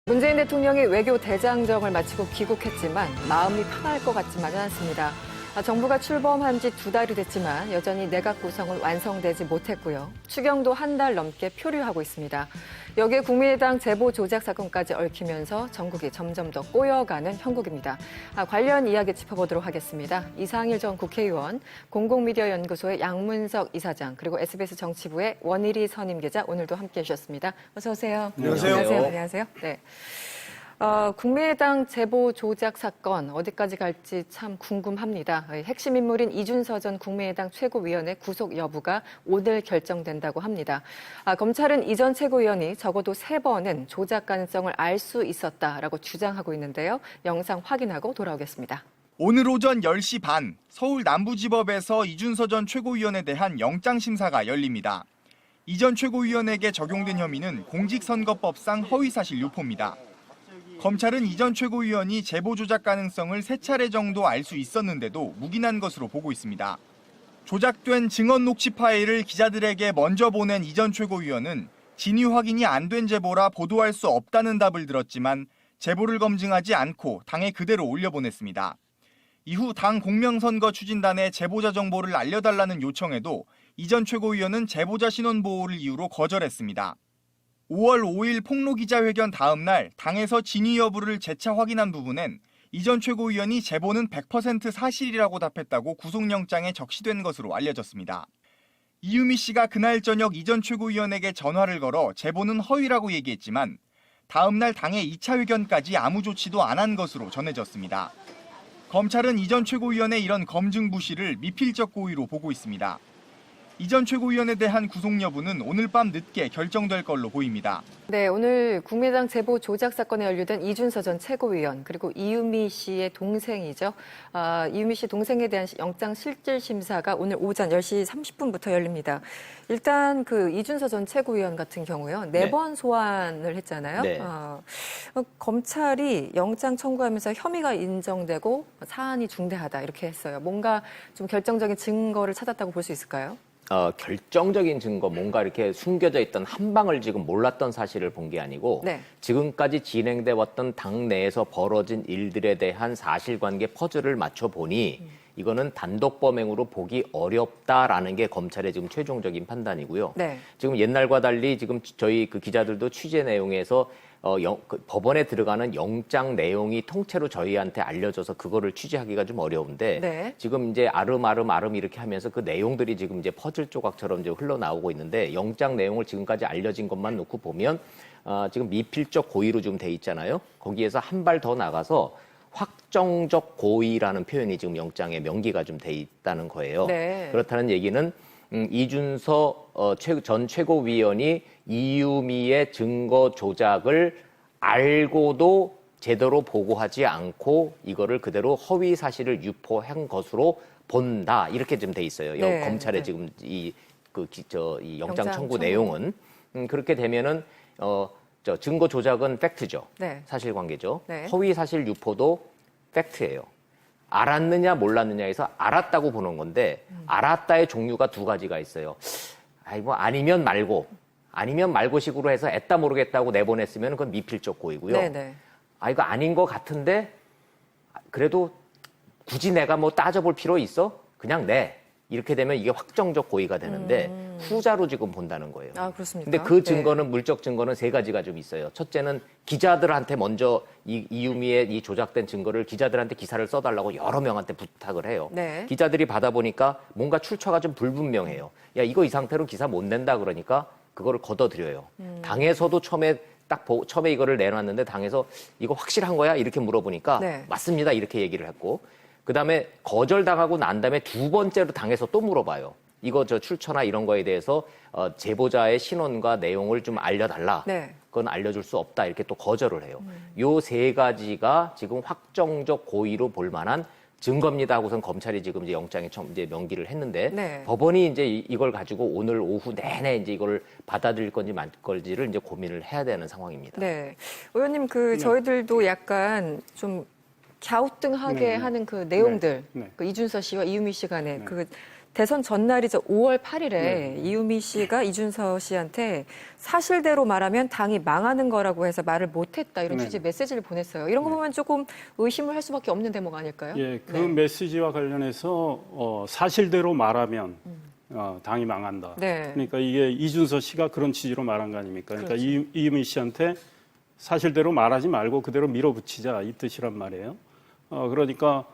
문재인 대통령이 외교 대장정을 마치고 귀국했지만 마음이 편할 것 같지만은 않습니다. 정부가 출범한 지 2달이 됐지만 여전히 내각 구성은 완성되지 못했고요. 추경도 한 달 넘게 표류하고 있습니다. 여기에 국민의당 제보 조작 사건까지 얽히면서 전국이 점점 더 꼬여가는 형국입니다. 관련 이야기 짚어보도록 하겠습니다. 이상일 전 국회의원, 공공미디어연구소의 양문석 이사장, 그리고 SBS 정치부의 원일이 선임기자 오늘도 함께해 주셨습니다. 어서 오세요. 안녕하세요. 안녕하세요. 네. 국민의당 제보 조작 사건 어디까지 갈지 참 궁금합니다. 핵심 인물인 이준서 전 국민의당 최고위원의 구속 여부가 오늘 결정된다고 합니다. 검찰은 이 전 최고위원이 적어도 3번은 조작 가능성을 알 수 있었다라고 주장하고 있는데요. 영상 확인하고 돌아오겠습니다. 오늘 오전 10시 반 서울 남부지법에서 이준서 전 최고위원에 대한 영장심사가 열립니다. 이 전 최고위원에게 적용된 혐의는 공직선거법상 허위사실 유포입니다. 검찰은 이 전 최고위원이 제보 조작 가능성을 3차례 정도 알 수 있었는데도 묵인한 것으로 보고 있습니다. 조작된 증언 녹취 파일을 기자들에게 먼저 보낸 이 전 최고위원은 진위 확인이 안 된 제보라 보도할 수 없다는 답을 들었지만 제보를 검증하지 않고 당에 그대로 올려보냈습니다. 이후 당 공명선거 추진단에 제보자 정보를 알려달라는 요청에도 이 전 최고위원은 제보자 신원 보호를 이유로 거절했습니다. 5월 5일 폭로기자회견 다음 날 당에서 진위 여부를 재차 확인한 부분엔 이 전 최고위원이 제보는 100% 사실이라고 답했다고 구속영장에 적시된 것으로 알려졌습니다. 이유미 씨가 그날 저녁 이 전 최고위원에게 전화를 걸어 제보는 허위라고 얘기했지만 다음 날 당의 2차 회견까지 아무 조치도 안 한 것으로 전해졌습니다. 검찰은 이 전 최고위원의 이런 검증 부실을 미필적 고의로 보고 있습니다. 이 전 최고위원에 대한 구속 여부는 오늘 밤 늦게 결정될 걸로 보입니다. 네, 오늘 국민의당 제보 조작 사건에 연루된 이준서 전 최고위원 그리고 이유미 씨의 동생이죠. 이유미 씨 동생에 대한 영장 실질 심사가 오늘 오전 10시 30분부터 열립니다. 일단 그 이준서 전 최고위원 같은 경우요. 4번 소환을 했잖아요. 네. 검찰이 영장 청구하면서 혐의가 인정되고 사안이 중대하다 이렇게 했어요. 뭔가 좀 결정적인 증거를 찾았다고 볼 수 있을까요? 결정적인 증거, 뭔가 이렇게 숨겨져 있던 한 방을 지금 몰랐던 사실을 본 게 아니고 네. 지금까지 진행돼 왔던 당 내에서 벌어진 일들에 대한 사실관계 퍼즐을 맞춰보니 이거는 단독 범행으로 보기 어렵다라는 게 검찰의 지금 최종적인 판단이고요. 네. 지금 옛날과 달리 지금 저희 그 기자들도 취재 내용에서 법원에 들어가는 영장 내용이 통째로 저희한테 알려져서 그거를 취재하기가 좀 어려운데 네. 지금 이제 아름 이렇게 하면서 그 내용들이 지금 이제 퍼즐 조각처럼 이제 흘러나오고 있는데 영장 내용을 지금까지 알려진 것만 놓고 보면 지금 미필적 고의로 좀 돼 있잖아요. 거기에서 한 발 더 나가서 확정적 고의라는 표현이 지금 영장에 명기가 좀 돼 있다는 거예요. 네. 그렇다는 얘기는 이준서 전 최고위원이 이유미의 증거 조작을 알고도 제대로 보고하지 않고 이거를 그대로 허위 사실을 유포한 것으로 본다. 이렇게 좀 돼 있어요. 네, 검찰의 네. 지금 이 영장 청구 내용은 그렇게 되면은 증거 조작은 팩트죠. 네. 사실관계죠. 네. 허위 사실 유포도 팩트예요. 알았느냐 몰랐느냐에서 알았다고 보는 건데 알았다의 종류가 2가지가 있어요. 아니면 말고식으로 해서 애따 모르겠다고 내보냈으면 그건 미필적 고의고요. 네네. 이거 아닌 것 같은데 그래도 굳이 내가 뭐 따져볼 필요 있어? 그냥 이렇게 되면 이게 확정적 고의가 되는데 후자로 지금 본다는 거예요. 그렇습니까? 근데 그 증거는 물적 증거는 3가지가 좀 있어요. 첫째는 기자들한테 먼저 이유미의 이 조작된 증거를 기자들한테 기사를 써달라고 여러 명한테 부탁을 해요. 네. 기자들이 받아보니까 뭔가 출처가 좀 불분명해요. 야, 이거 이 상태로 기사 못 낸다 그러니까 그거를 걷어들여요. 당에서도 처음에 이거를 내놨는데 당에서 이거 확실한 거야? 이렇게 물어보니까 네. 맞습니다. 이렇게 얘기를 했고 그다음에 거절당하고 난 다음에 2번째로 당에서 또 물어봐요. 이거 출처나 이런 거에 대해서 제보자의 신원과 내용을 좀 알려달라. 네. 그건 알려줄 수 없다. 이렇게 또 거절을 해요. 요 3가지가 지금 확정적 고의로 볼 만한 증거입니다 하고선 검찰이 지금 이제 영장에 이제 명기를 했는데 네. 법원이 이제 이걸 가지고 오늘 오후 내내 이제 이걸 받아들일 건지 말 건지를 이제 고민을 해야 되는 상황입니다. 네. 의원님, 저희들도 약간 좀 갸우뚱하게 하는 그 내용들, 그 이준서 씨와 이유미 씨 간의 그 대선 전날이죠. 5월 8일에 이유미 씨가 이준서 씨한테 사실대로 말하면 당이 망하는 거라고 해서 말을 못했다 이런 취지의 메시지를 보냈어요. 이런 거 보면 조금 의심을 할 수밖에 없는 대목 아닐까요? 예, 그 메시지와 관련해서 사실대로 말하면 당이 망한다. 네. 그러니까 이게 이준서 씨가 그런 취지로 말한 거 아닙니까? 그러니까 그렇죠. 이유미 씨한테 사실대로 말하지 말고 그대로 밀어붙이자 이 뜻이란 말이에요. 그러니까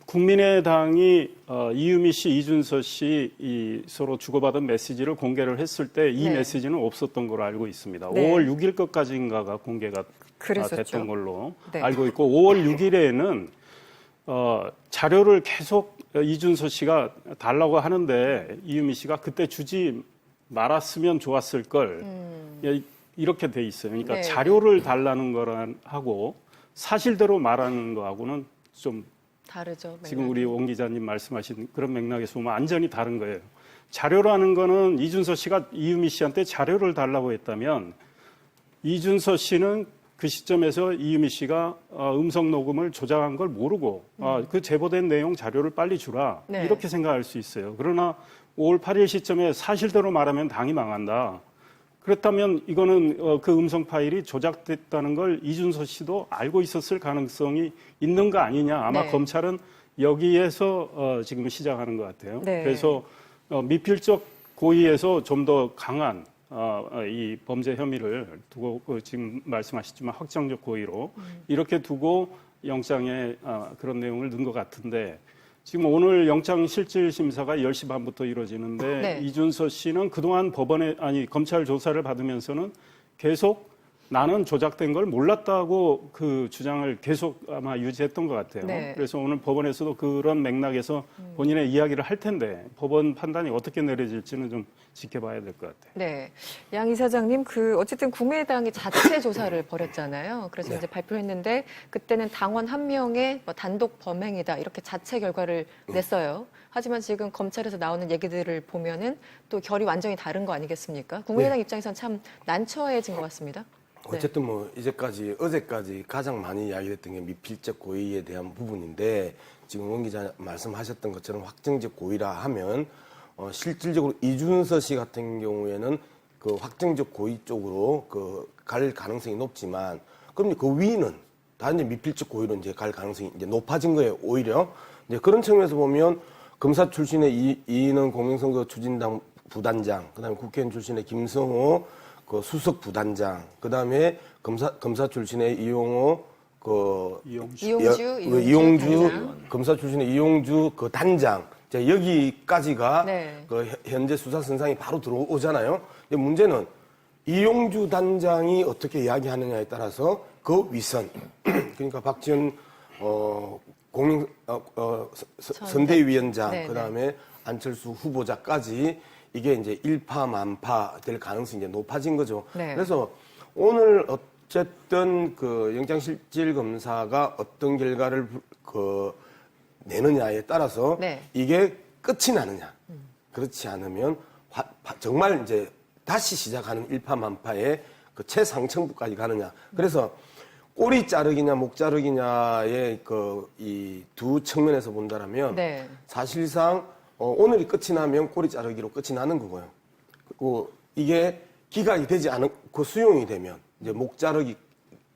국민의당이 이유미 씨, 이준서 씨 서로 주고받은 메시지를 공개를 했을 때 이 네. 메시지는 없었던 걸로 알고 있습니다. 네. 5월 6일 것까지인가가 공개가 그랬었죠. 됐던 걸로 네. 알고 있고 5월 6일에는 자료를 계속 이준서 씨가 달라고 하는데 이유미 씨가 그때 주지 말았으면 좋았을 걸 이렇게 돼 있어요. 그러니까 네. 자료를 달라는 거랑 하고 사실대로 말하는 거하고는 좀 다르죠. 지금 우리 옹 기자님 말씀하신 그런 맥락에서 보면 완전히 다른 거예요. 자료라는 거는 이준서 씨가 이유미 씨한테 자료를 달라고 했다면 이준서 씨는 그 시점에서 이유미 씨가 음성 녹음을 조작한 걸 모르고 그 제보된 내용 자료를 빨리 주라 네. 이렇게 생각할 수 있어요. 그러나 5월 8일 시점에 사실대로 말하면 당이 망한다. 그렇다면 이거는 그 음성 파일이 조작됐다는 걸 이준서 씨도 알고 있었을 가능성이 있는 거 아니냐. 아마 네. 검찰은 여기에서 지금 시작하는 것 같아요. 네. 그래서 미필적 고의에서 좀 더 강한 이 범죄 혐의를 두고 지금 말씀하셨지만 확정적 고의로 이렇게 두고 영장에 그런 내용을 넣은 것 같은데 지금 오늘 영장실질심사가 10시 반부터 이루어지는데 네. 이준서 씨는 그동안 검찰 조사를 받으면서는 계속 나는 조작된 걸 몰랐다고 그 주장을 계속 아마 유지했던 것 같아요. 네. 그래서 오늘 법원에서도 그런 맥락에서 본인의 이야기를 할 텐데 법원 판단이 어떻게 내려질지는 좀 지켜봐야 될 것 같아요. 네. 양 이사장님, 어쨌든 국민의당이 자체 조사를 벌였잖아요. 그래서 이제 발표했는데 그때는 당원 한 명의 단독 범행이다. 이렇게 자체 결과를 냈어요. 하지만 지금 검찰에서 나오는 얘기들을 보면은 또 결이 완전히 다른 거 아니겠습니까? 국민의당 입장에선 참 난처해진 것 같습니다. 어쨌든 뭐 어제까지 가장 많이 이야기됐던 게 미필적 고의에 대한 부분인데 지금 원 기자 말씀하셨던 것처럼 확정적 고의라 하면 실질적으로 이준서 씨 같은 경우에는 그 확정적 고의 쪽으로 갈 가능성이 높지만 그럼 그 위는 다 이제 미필적 고의로 이제 갈 가능성이 이제 높아진 거예요. 오히려 이제 그런 측면에서 보면 검사 출신의 이인원 공영선거 추진당 부단장, 그다음에 국회의원 출신의 김성호 그 수석 부단장, 그다음에 검사 출신의 이용주 단장. 검사 출신의 이용주 그 단장. 자, 여기까지가 네. 그 현재 수사 선상이 바로 들어오잖아요. 근데 문제는 이용주 단장이 어떻게 이야기하느냐에 따라서 그 윗선 그러니까 박지원 선대위원장 네, 그다음에 안철수 후보자까지 이게 이제 일파만파 될 가능성이 이제 높아진 거죠. 네. 그래서 오늘 어쨌든 그 영장실질검사가 어떤 결과를 내느냐에 따라서 네. 이게 끝이 나느냐. 그렇지 않으면 정말 이제 다시 시작하는 일파만파의 그 최상층부까지 가느냐. 그래서 꼬리 자르기냐 목 자르기냐의 이 두 측면에서 본다라면 네. 사실상 오늘이 끝이 나면 꼬리 자르기로 끝이 나는 거고요. 그리고 이게 기각이 되지 않고 수용이 되면 이제 목 자르기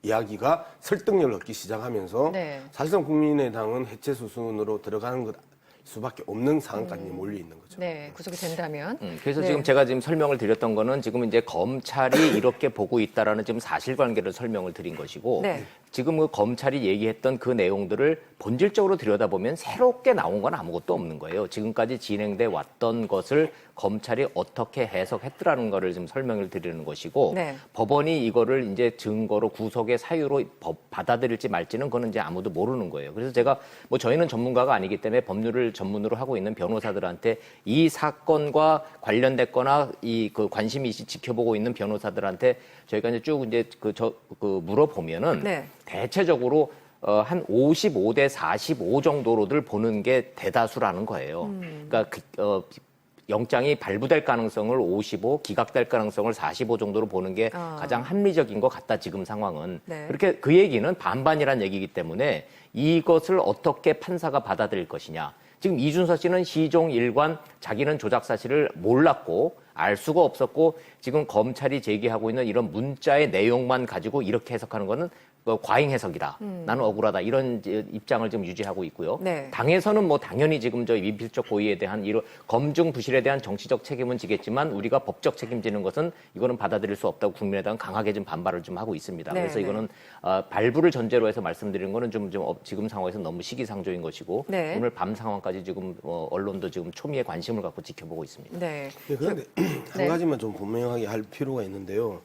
이야기가 설득력을 얻기 시작하면서 네. 사실상 국민의당은 해체 수순으로 들어가는 것 수밖에 없는 상황까지 몰려 있는 거죠. 네, 구속이 된다면. 그래서 네. 지금 제가 지금 설명을 드렸던 거는 지금 이제 검찰이 이렇게 보고 있다라는 지금 사실관계를 설명을 드린 것이고 네. 지금 그 검찰이 얘기했던 그 내용들을 본질적으로 들여다보면 새롭게 나온 건 아무것도 없는 거예요. 지금까지 진행돼 왔던 것을 검찰이 어떻게 해석했더라는 거를 지금 설명을 드리는 것이고 네. 법원이 이거를 이제 증거로 구속의 사유로 받아들일지 말지는 그건 이제 아무도 모르는 거예요. 그래서 제가 뭐 저희는 전문가가 아니기 때문에 법률을 전문으로 하고 있는 변호사들한테 이 사건과 관련됐거나 그 관심이 지켜보고 있는 변호사들한테 저희가 이제 쭉 이제 물어보면은 네. 대체적으로 한 55대 45 정도로들 보는 게 대다수라는 거예요. 그러니까 영장이 발부될 가능성을 55, 기각될 가능성을 45 정도로 보는 게 가장 합리적인 것 같다, 지금 상황은. 네. 그렇게 그 얘기는 반반이란 얘기이기 때문에 이것을 어떻게 판사가 받아들일 것이냐. 지금 이준서 씨는 시종 일관 자기는 조작 사실을 몰랐고 알 수가 없었고 지금 검찰이 제기하고 있는 이런 문자의 내용만 가지고 이렇게 해석하는 거는 과잉 해석이다. 나는 억울하다. 이런 입장을 지금 유지하고 있고요. 네. 당에서는 뭐 당연히 지금 저 미필적 고의에 대한 이런 검증 부실에 대한 정치적 책임은 지겠지만 우리가 법적 책임지는 것은 이거는 받아들일 수 없다고 국민의당은 강하게 좀 반발을 좀 하고 있습니다. 네, 그래서 네. 이거는 발부를 전제로 해서 말씀드리는 거는 좀 지금 상황에서 너무 시기상조인 것이고 네. 오늘 밤 상황까지 지금 언론도 지금 초미의 관심을 갖고 지켜보고 있습니다. 네. 그런데 네. 한 가지만 좀 분명하게 할 필요가 있는데요.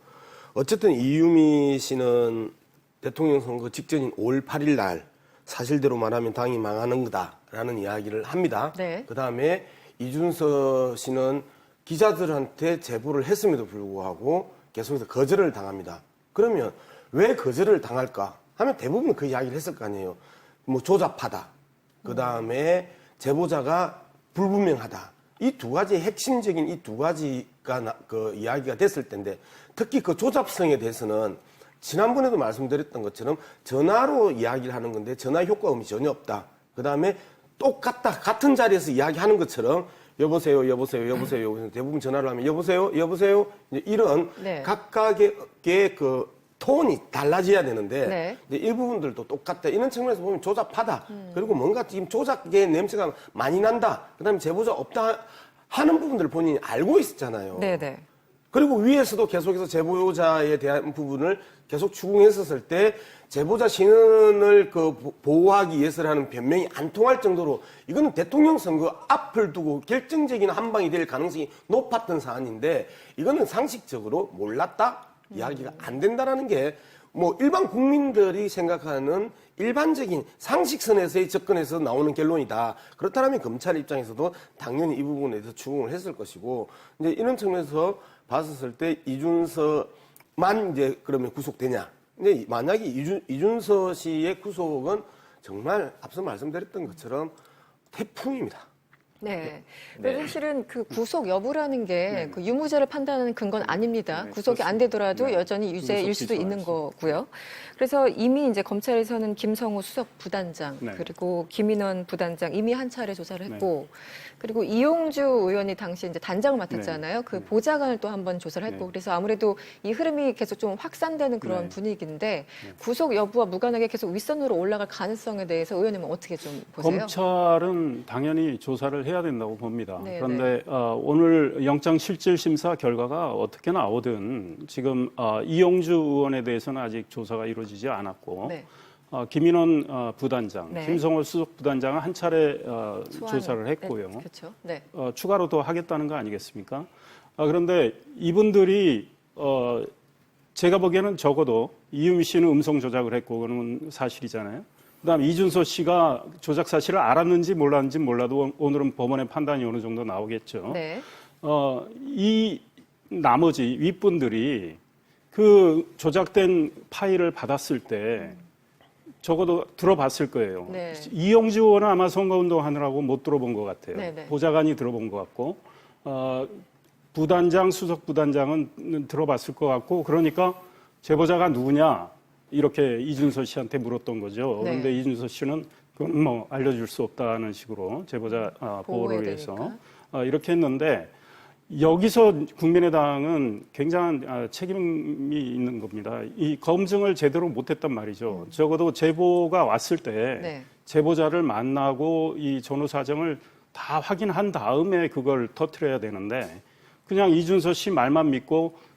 어쨌든 이유미 씨는 대통령 선거 직전인 5월 8일 날 사실대로 말하면 당이 망하는 거다라는 이야기를 합니다. 네. 그다음에 이준서 씨는 기자들한테 제보를 했음에도 불구하고 계속해서 거절을 당합니다. 그러면 왜 거절을 당할까 하면 대부분 그 이야기를 했을 거 아니에요. 뭐 조잡하다. 그다음에 제보자가 불분명하다. 이 두 가지 핵심적인 이 두 가지가 그 이야기가 됐을 텐데 특히 그 조잡성에 대해서는 지난번에도 말씀드렸던 것처럼 전화로 이야기를 하는 건데 전화 효과음이 전혀 없다. 그다음에 똑같다. 같은 자리에서 이야기하는 것처럼 여보세요, 여보세요, 여보세요, 여보세요. 대부분 전화를 하면 여보세요, 여보세요. 이제 이런 네. 각각의 그 톤이 달라져야 되는데 네. 이제 일부분들도 똑같다. 이런 측면에서 보면 조잡하다. 그리고 뭔가 지금 조작의 냄새가 많이 난다. 그다음에 제보자 없다 하는 부분들을 본인이 알고 있었잖아요. 네네. 그리고 위에서도 계속해서 제보자에 대한 부분을 계속 추궁했었을 때 제보자 신원을 보호하기 위해서라는 변명이 안 통할 정도로 이거는 대통령 선거 앞을 두고 결정적인 한 방이 될 가능성이 높았던 사안인데 이거는 상식적으로 몰랐다? 이야기가 안 된다라는 게 뭐 일반 국민들이 생각하는 일반적인 상식선에서의 접근에서 나오는 결론이다. 그렇다면 검찰 입장에서도 당연히 이 부분에 대해서 추궁을 했을 것이고 이제 이런 측면에서 봤었을 때 이준서만 이제 그러면 구속되냐? 근데 만약에 이준서 씨의 구속은 정말 앞서 말씀드렸던 것처럼 태풍입니다. 네. 그래서 사실은 그 구속 여부라는 게 그 유무죄를 판단하는 근거는 아닙니다. 네, 구속이 안 되더라도 네. 여전히 유죄일 구속 수도 있는 기소하죠. 거고요. 그래서 이미 이제 검찰에서는 김성호 수석 부단장 네. 그리고 김인원 부단장 이미 한 차례 조사를 했고 그리고 이용주 의원이 당시 이제 단장을 맡았잖아요. 그 보좌관을 또 한 번 조사를 했고 네. 그래서 아무래도 이 흐름이 계속 좀 확산되는 그런 네. 분위기인데 구속 여부와 무관하게 계속 윗선으로 올라갈 가능성에 대해서 의원님은 어떻게 좀 보세요? 검찰은 당연히 조사를 해야 된다고 봅니다. 네, 그런데 오늘 영장실질심사 결과가 어떻게 나오든 지금 이용주 의원에 대해서는 아직 조사가 이루어지지 않았고 네. 김인원 부단장, 네. 김성호 수석 부단장은 한 차례 조사를 했고요. 네, 그렇죠. 네. 추가로 더 하겠다는 거 아니겠습니까? 그런데 이분들이 제가 보기에는 적어도 이유미 씨는 음성 조작을 했고 그러면 사실이잖아요. 그다음 이준서 씨가 조작 사실을 알았는지 몰랐는지 몰라도 오늘은 법원의 판단이 어느 정도 나오겠죠. 네. 이 나머지 윗분들이 그 조작된 파일을 받았을 때 적어도 들어봤을 거예요. 네. 이용주 의원은 아마 선거운동 하느라고 못 들어본 것 같아요. 네, 네. 보좌관이 들어본 것 같고 부단장, 수석 부단장은 들어봤을 것 같고 그러니까 제보자가 누구냐 이렇게 이준서 씨한테 물었던 거죠. 네. 그런데 이준서 씨는 그건 뭐 알려줄 수 없다는 식으로 제보자 보호를 보호해야 위해서 되니까. 이렇게 했는데 여기서 국민의당은 굉장한 책임이 있는 겁니다. 이 검증을 제대로 못했단 말이죠. 적어도 제보가 왔을 때 네. 제보자를 만나고 이 전후 사정을 다 확인한 다음에 그걸 터뜨려야 되는데 그냥 이준서 씨 말만 믿고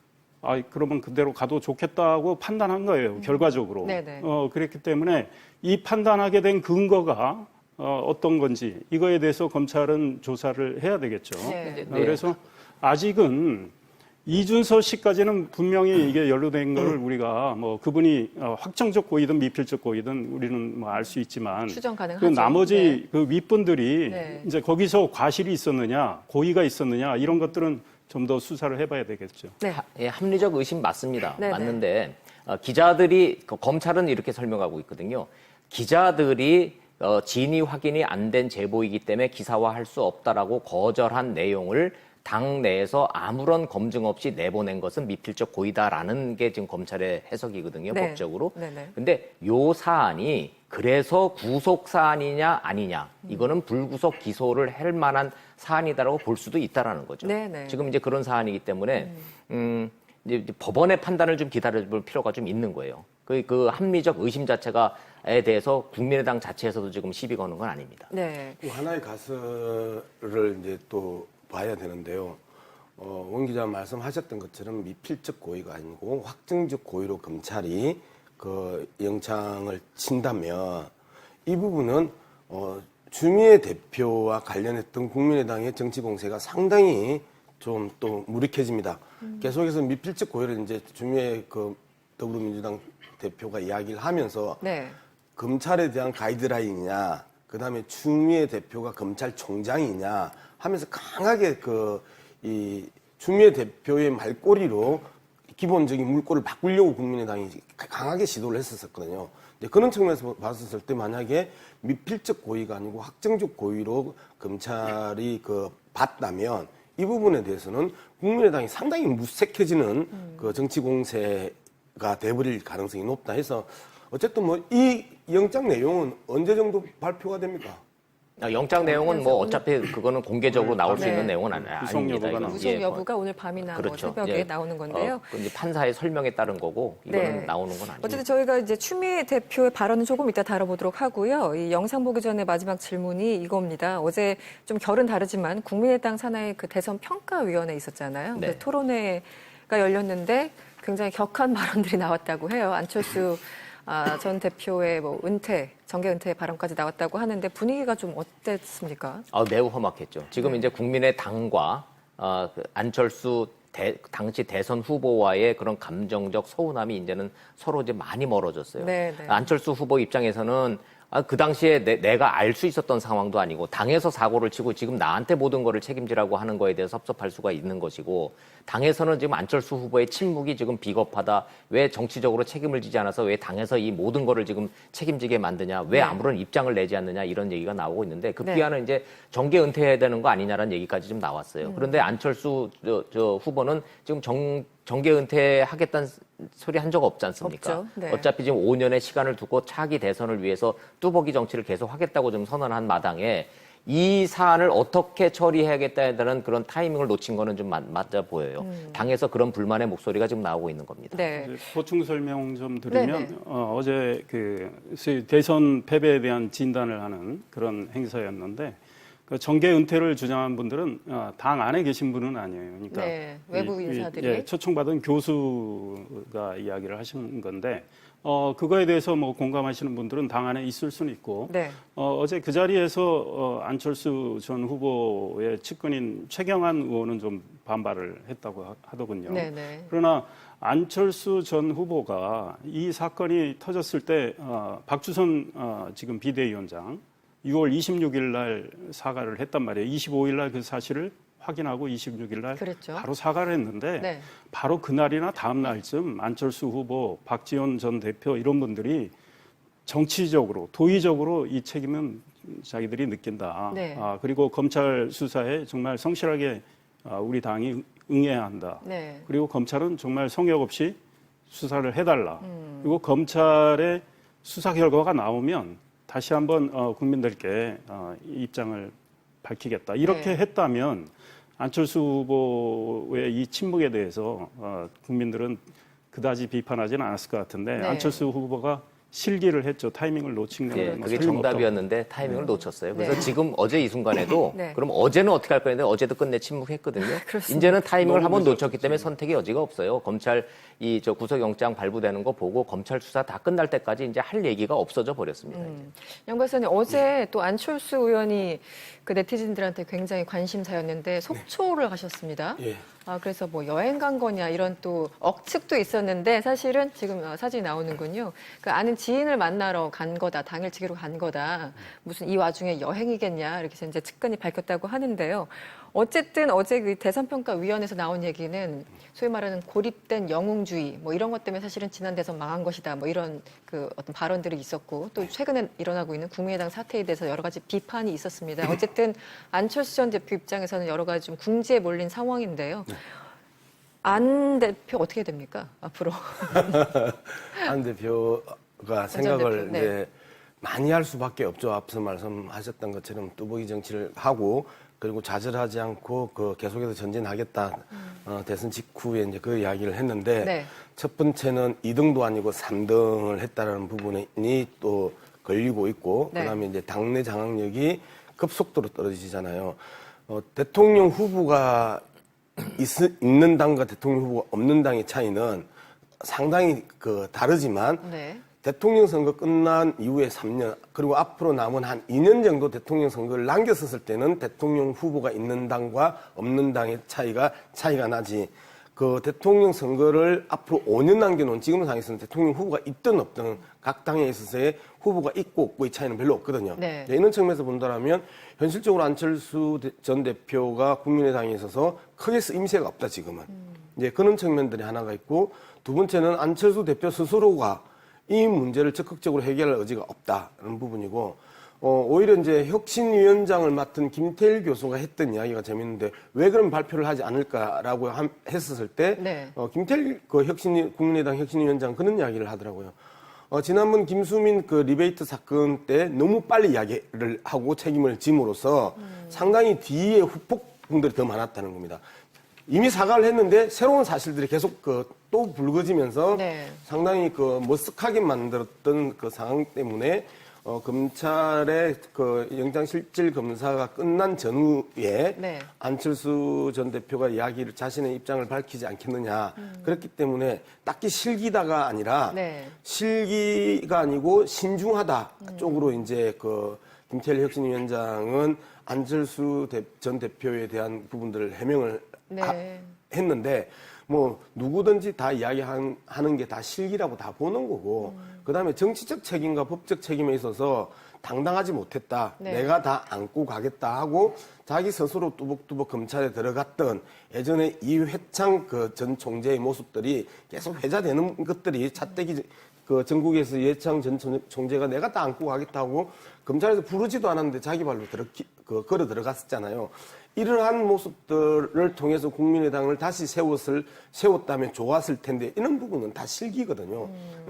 그러면 그대로 가도 좋겠다고 판단한 거예요. 결과적으로. 네네. 그랬기 때문에 이 판단하게 된 근거가 어떤 건지 이거에 대해서 검찰은 조사를 해야 되겠죠. 네. 그래서 아직은 이준서 씨까지는 분명히 이게 연루된 걸 우리가 뭐 그분이 확정적 고의든 미필적 고의든 우리는 뭐 알 수 있지만 추정 그 가능하죠. 나머지 네. 그 윗분들이 네. 이제 거기서 과실이 있었느냐, 고의가 있었느냐 이런 것들은 좀 더 수사를 해봐야 되겠죠. 네. 예, 합리적 의심 맞습니다. 네네. 맞는데 기자들이 검찰은 이렇게 설명하고 있거든요. 기자들이 진위 확인이 안 된 제보이기 때문에 기사화할 수 없다라고 거절한 내용을 당 내에서 아무런 검증 없이 내보낸 것은 미필적 고의다라는 게 지금 검찰의 해석이거든요, 네. 법적으로. 네네. 근데 요 사안이 그래서 구속 사안이냐 아니냐 이거는 불구속 기소를 할 만한 사안이다라고 볼 수도 있다라는 거죠. 네네. 지금 이제 그런 사안이기 때문에 이제 법원의 판단을 좀 기다려볼 필요가 좀 있는 거예요. 그 합리적 의심 자체가에 대해서 국민의당 자체에서도 지금 시비 거는 건 아닙니다. 네. 또 하나의 가설을 이제 또 봐야 되는데요. 원 기자 말씀하셨던 것처럼 미필적 고의가 아니고 확정적 고의로 검찰이 그 영장을 친다면 이 부분은 추미애 대표와 관련했던 국민의당의 정치 공세가 상당히 좀 또 무력해집니다. 계속해서 미필적 고의를 이제 추미애 그 더불어민주당 대표가 이야기를 하면서 네. 검찰에 대한 가이드라인이냐, 그 다음에 추미애 대표가 검찰총장이냐 하면서 강하게 이 추미애 대표의 말꼬리로 기본적인 물꼬를 바꾸려고 국민의당이 강하게 시도를 했었거든요. 그런 측면에서 봤을 때 만약에 미필적 고의가 아니고 확정적 고의로 검찰이 봤다면 이 부분에 대해서는 국민의당이 상당히 무색해지는 그 정치 공세가 돼버릴 가능성이 높다 해서 어쨌든 뭐 이 영장 내용은 언제 정도 발표가 됩니까? 영장 내용은 뭐 어차피 그거는 공개적으로 나올 수 네. 있는 내용은 구속 아닙니다. 여부가 이건. 구속 예, 여부가 오늘 밤이나 뭐 그렇죠. 새벽에 예. 나오는 건데요. 이제 판사의 설명에 따른 거고 이거는 네. 나오는 건 아니에요. 어쨌든 저희가 이제 추미애 대표의 발언은 조금 이따 다뤄보도록 하고요. 이 영상 보기 전에 마지막 질문이 이겁니다. 어제 좀 결은 다르지만 국민의당 산하의 그 대선 평가위원회 있었잖아요. 네. 그 토론회가 열렸는데 굉장히 격한 발언들이 나왔다고 해요. 안철수 전 대표의 뭐 정계 은퇴 발언까지 나왔다고 하는데 분위기가 좀 어땠습니까? 매우 험악했죠. 지금 이제 국민의당과 그 안철수 당시 대선 후보와의 그런 감정적 서운함이 이제는 서로 이제 많이 멀어졌어요. 네, 네. 안철수 후보 입장에서는 그 당시에 내가 알 수 있었던 상황도 아니고 당에서 사고를 치고 지금 나한테 모든 거를 책임지라고 하는 거에 대해서 섭섭할 수가 있는 것이고 당에서는 지금 안철수 후보의 침묵이 지금 비겁하다. 왜 정치적으로 책임을 지지 않아서 왜 당에서 이 모든 거를 지금 책임지게 만드냐. 왜 네. 아무런 입장을 내지 않느냐 이런 얘기가 나오고 있는데 네. 급기야는 이제 정계 은퇴해야 되는 거 아니냐라는 얘기까지 좀 나왔어요. 그런데 안철수 저 후보는 지금 정계 은퇴하겠다는 소리 한 적 없지 않습니까? 없죠. 네. 어차피 지금 5년의 시간을 두고 차기 대선을 위해서 뚜벅이 정치를 계속 하겠다고 좀 선언한 마당에 이 사안을 어떻게 처리해야겠다는 그런 타이밍을 놓친 거는 좀 맞아 보여요. 당에서 그런 불만의 목소리가 지금 나오고 있는 겁니다. 네. 이제 보충 설명 좀 드리면 네네. 어제 소위 대선 패배에 대한 진단을 하는 그런 행사였는데 그 정계 은퇴를 주장한 분들은 당 안에 계신 분은 아니에요. 그러니까 네, 외부 인사들이. 초청받은 교수가 이야기를 하신 건데 그거에 대해서 뭐 공감하시는 분들은 당 안에 있을 수는 있고 네. 어제 그 자리에서 안철수 전 후보의 측근인 최경환 의원은 좀 반발을 했다고 하더군요. 네네. 그러나 안철수 전 후보가 이 사건이 터졌을 때 박주선 지금 비대위원장 6월 26일 날 사과를 했단 말이에요. 25일 날 그 사실을 확인하고 26일 날 그랬죠. 바로 사과를 했는데 네. 바로 그날이나 다음 날쯤 안철수 후보, 박지원 전 대표 이런 분들이 정치적으로 도의적으로 이 책임은 자기들이 느낀다. 네. 그리고 검찰 수사에 정말 성실하게 우리 당이 응해야 한다. 네. 그리고 검찰은 정말 성역 없이 수사를 해달라. 그리고 검찰의 수사 결과가 나오면 다시 한번 국민들께 이 입장을 밝히겠다. 이렇게 네. 했다면 안철수 후보의 이 침묵에 대해서 국민들은 그다지 비판하지는 않았을 것 같은데 네. 안철수 후보가 실기를 했죠. 타이밍을 놓친 건 예, 뭐 그게 틀림없다고. 정답이었는데 타이밍을 놓쳤어요. 그래서 네. 지금 어제 이 순간에도 네. 그럼 어제는 어떻게 할 거였는데 어제도 끝내 침묵했거든요. 그렇습니다. 이제는 타이밍을 너무 한번 늦었죠, 놓쳤기 때문에 선택의 여지가 없어요. 검찰 구속영장 발부되는 거 보고 검찰 수사 다 끝날 때까지 이제 할 얘기가 없어져 버렸습니다. 이제. 양 박사님 어제 또 안철수 의원이 그 네티즌들한테 굉장히 관심사였는데 속초를 가셨습니다. 예. 그래서 뭐 여행 간 거냐 이런 또 억측도 있었는데 사실은 지금 사진이 나오는군요. 그 아는 지인을 만나러 간 거다. 당일치기로 간 거다. 무슨 이 와중에 여행이겠냐 이렇게 해서 이제 측근이 밝혔다고 하는데요. 어쨌든 어제 그 대선평가위원회에서 나온 얘기는 소위 말하는 고립된 영웅주의 뭐 이런 것 때문에 사실은 지난 대선 망한 것이다. 뭐 이런 그 어떤 발언들이 있었고 또 최근에 일어나고 있는 국민의당 사태에 대해서 여러 가지 비판이 있었습니다. 어쨌든 안철수 전 대표 입장에서는 여러 가지 좀 궁지에 몰린 상황인데요. 안 대표 어떻게 됩니까? 앞으로. 안 대표가 전 생각을 대표, 네. 이제 많이 할 수밖에 없죠. 앞서 말씀하셨던 것처럼 뚜벅이 정치를 하고 그리고 좌절하지 않고 계속해서 전진하겠다. 대선 직후에 이제 그 이야기를 했는데 네. 첫 번째는 2등도 아니고 3등을 했다라는 부분이 또 걸리고 있고 네. 그다음에 이제 당내 장악력이 급속도로 떨어지잖아요. 대통령 후보가 있는 당과 대통령 후보가 없는 당의 차이는 상당히 다르지만 네. 대통령 선거 끝난 이후에 3년 그리고 앞으로 남은 한 2년 정도 대통령 선거를 남겼었을 때는 대통령 후보가 있는 당과 없는 당의 차이가 나지 대통령 선거를 앞으로 5년 남겨놓은 지금 상황에서는 대통령 후보가 있든 없든 각 당에 있어서의 후보가 있고 없고의 차이는 별로 없거든요. 네. 이런 측면에서 본다면 현실적으로 안철수 전 대표가 국민의당에 있어서 크게 쓰임새가 없다 지금은. 이제 그런 측면들이 하나가 있고 두 번째는 안철수 대표 스스로가 이 문제를 적극적으로 해결할 의지가 없다는 부분이고 오히려 이제 혁신위원장을 맡은 김태일 교수가 했던 이야기가 재밌는데 왜 그런 발표를 하지 않을까라고 했었을 때 네. 김태일 국민의당 혁신위원장 그런 이야기를 하더라고요. 지난번 김수민 리베이트 사건 때 너무 빨리 이야기를 하고 책임을 짐으로써 상당히 뒤에 후폭풍들이 더 많았다는 겁니다. 이미 사과를 했는데 새로운 사실들이 계속 또 불거지면서 네. 상당히 머쓱하게 만들었던 상황 때문에 검찰의 영장실질 검사가 끝난 전후에 네. 안철수 전 대표가 자신의 입장을 밝히지 않겠느냐. 그렇기 때문에 딱히 실기다가 아니라 네. 실기가 아니고 신중하다 쪽으로 이제 김태일 혁신위원장은 안철수 전 대표에 대한 부분들을 해명을 네. 했는데 누구든지 다 이야기하는 게 다 실기라고 다 보는 거고 그다음에 정치적 책임과 법적 책임에 있어서 당당하지 못했다. 네. 내가 다 안고 가겠다 하고 자기 스스로 뚜벅뚜벅 검찰에 들어갔던 예전에 이회창 전 총재의 모습들이 계속 회자되는 것들이 차떼기 전국에서 이회창 전 총재가 내가 다 안고 가겠다고 검찰에서 부르지도 않았는데 자기 발로 걸어 들어갔었잖아요. 이러한 모습들을 통해서 국민의당을 다시 세웠다면 좋았을 텐데 이런 부분은 다 실기거든요.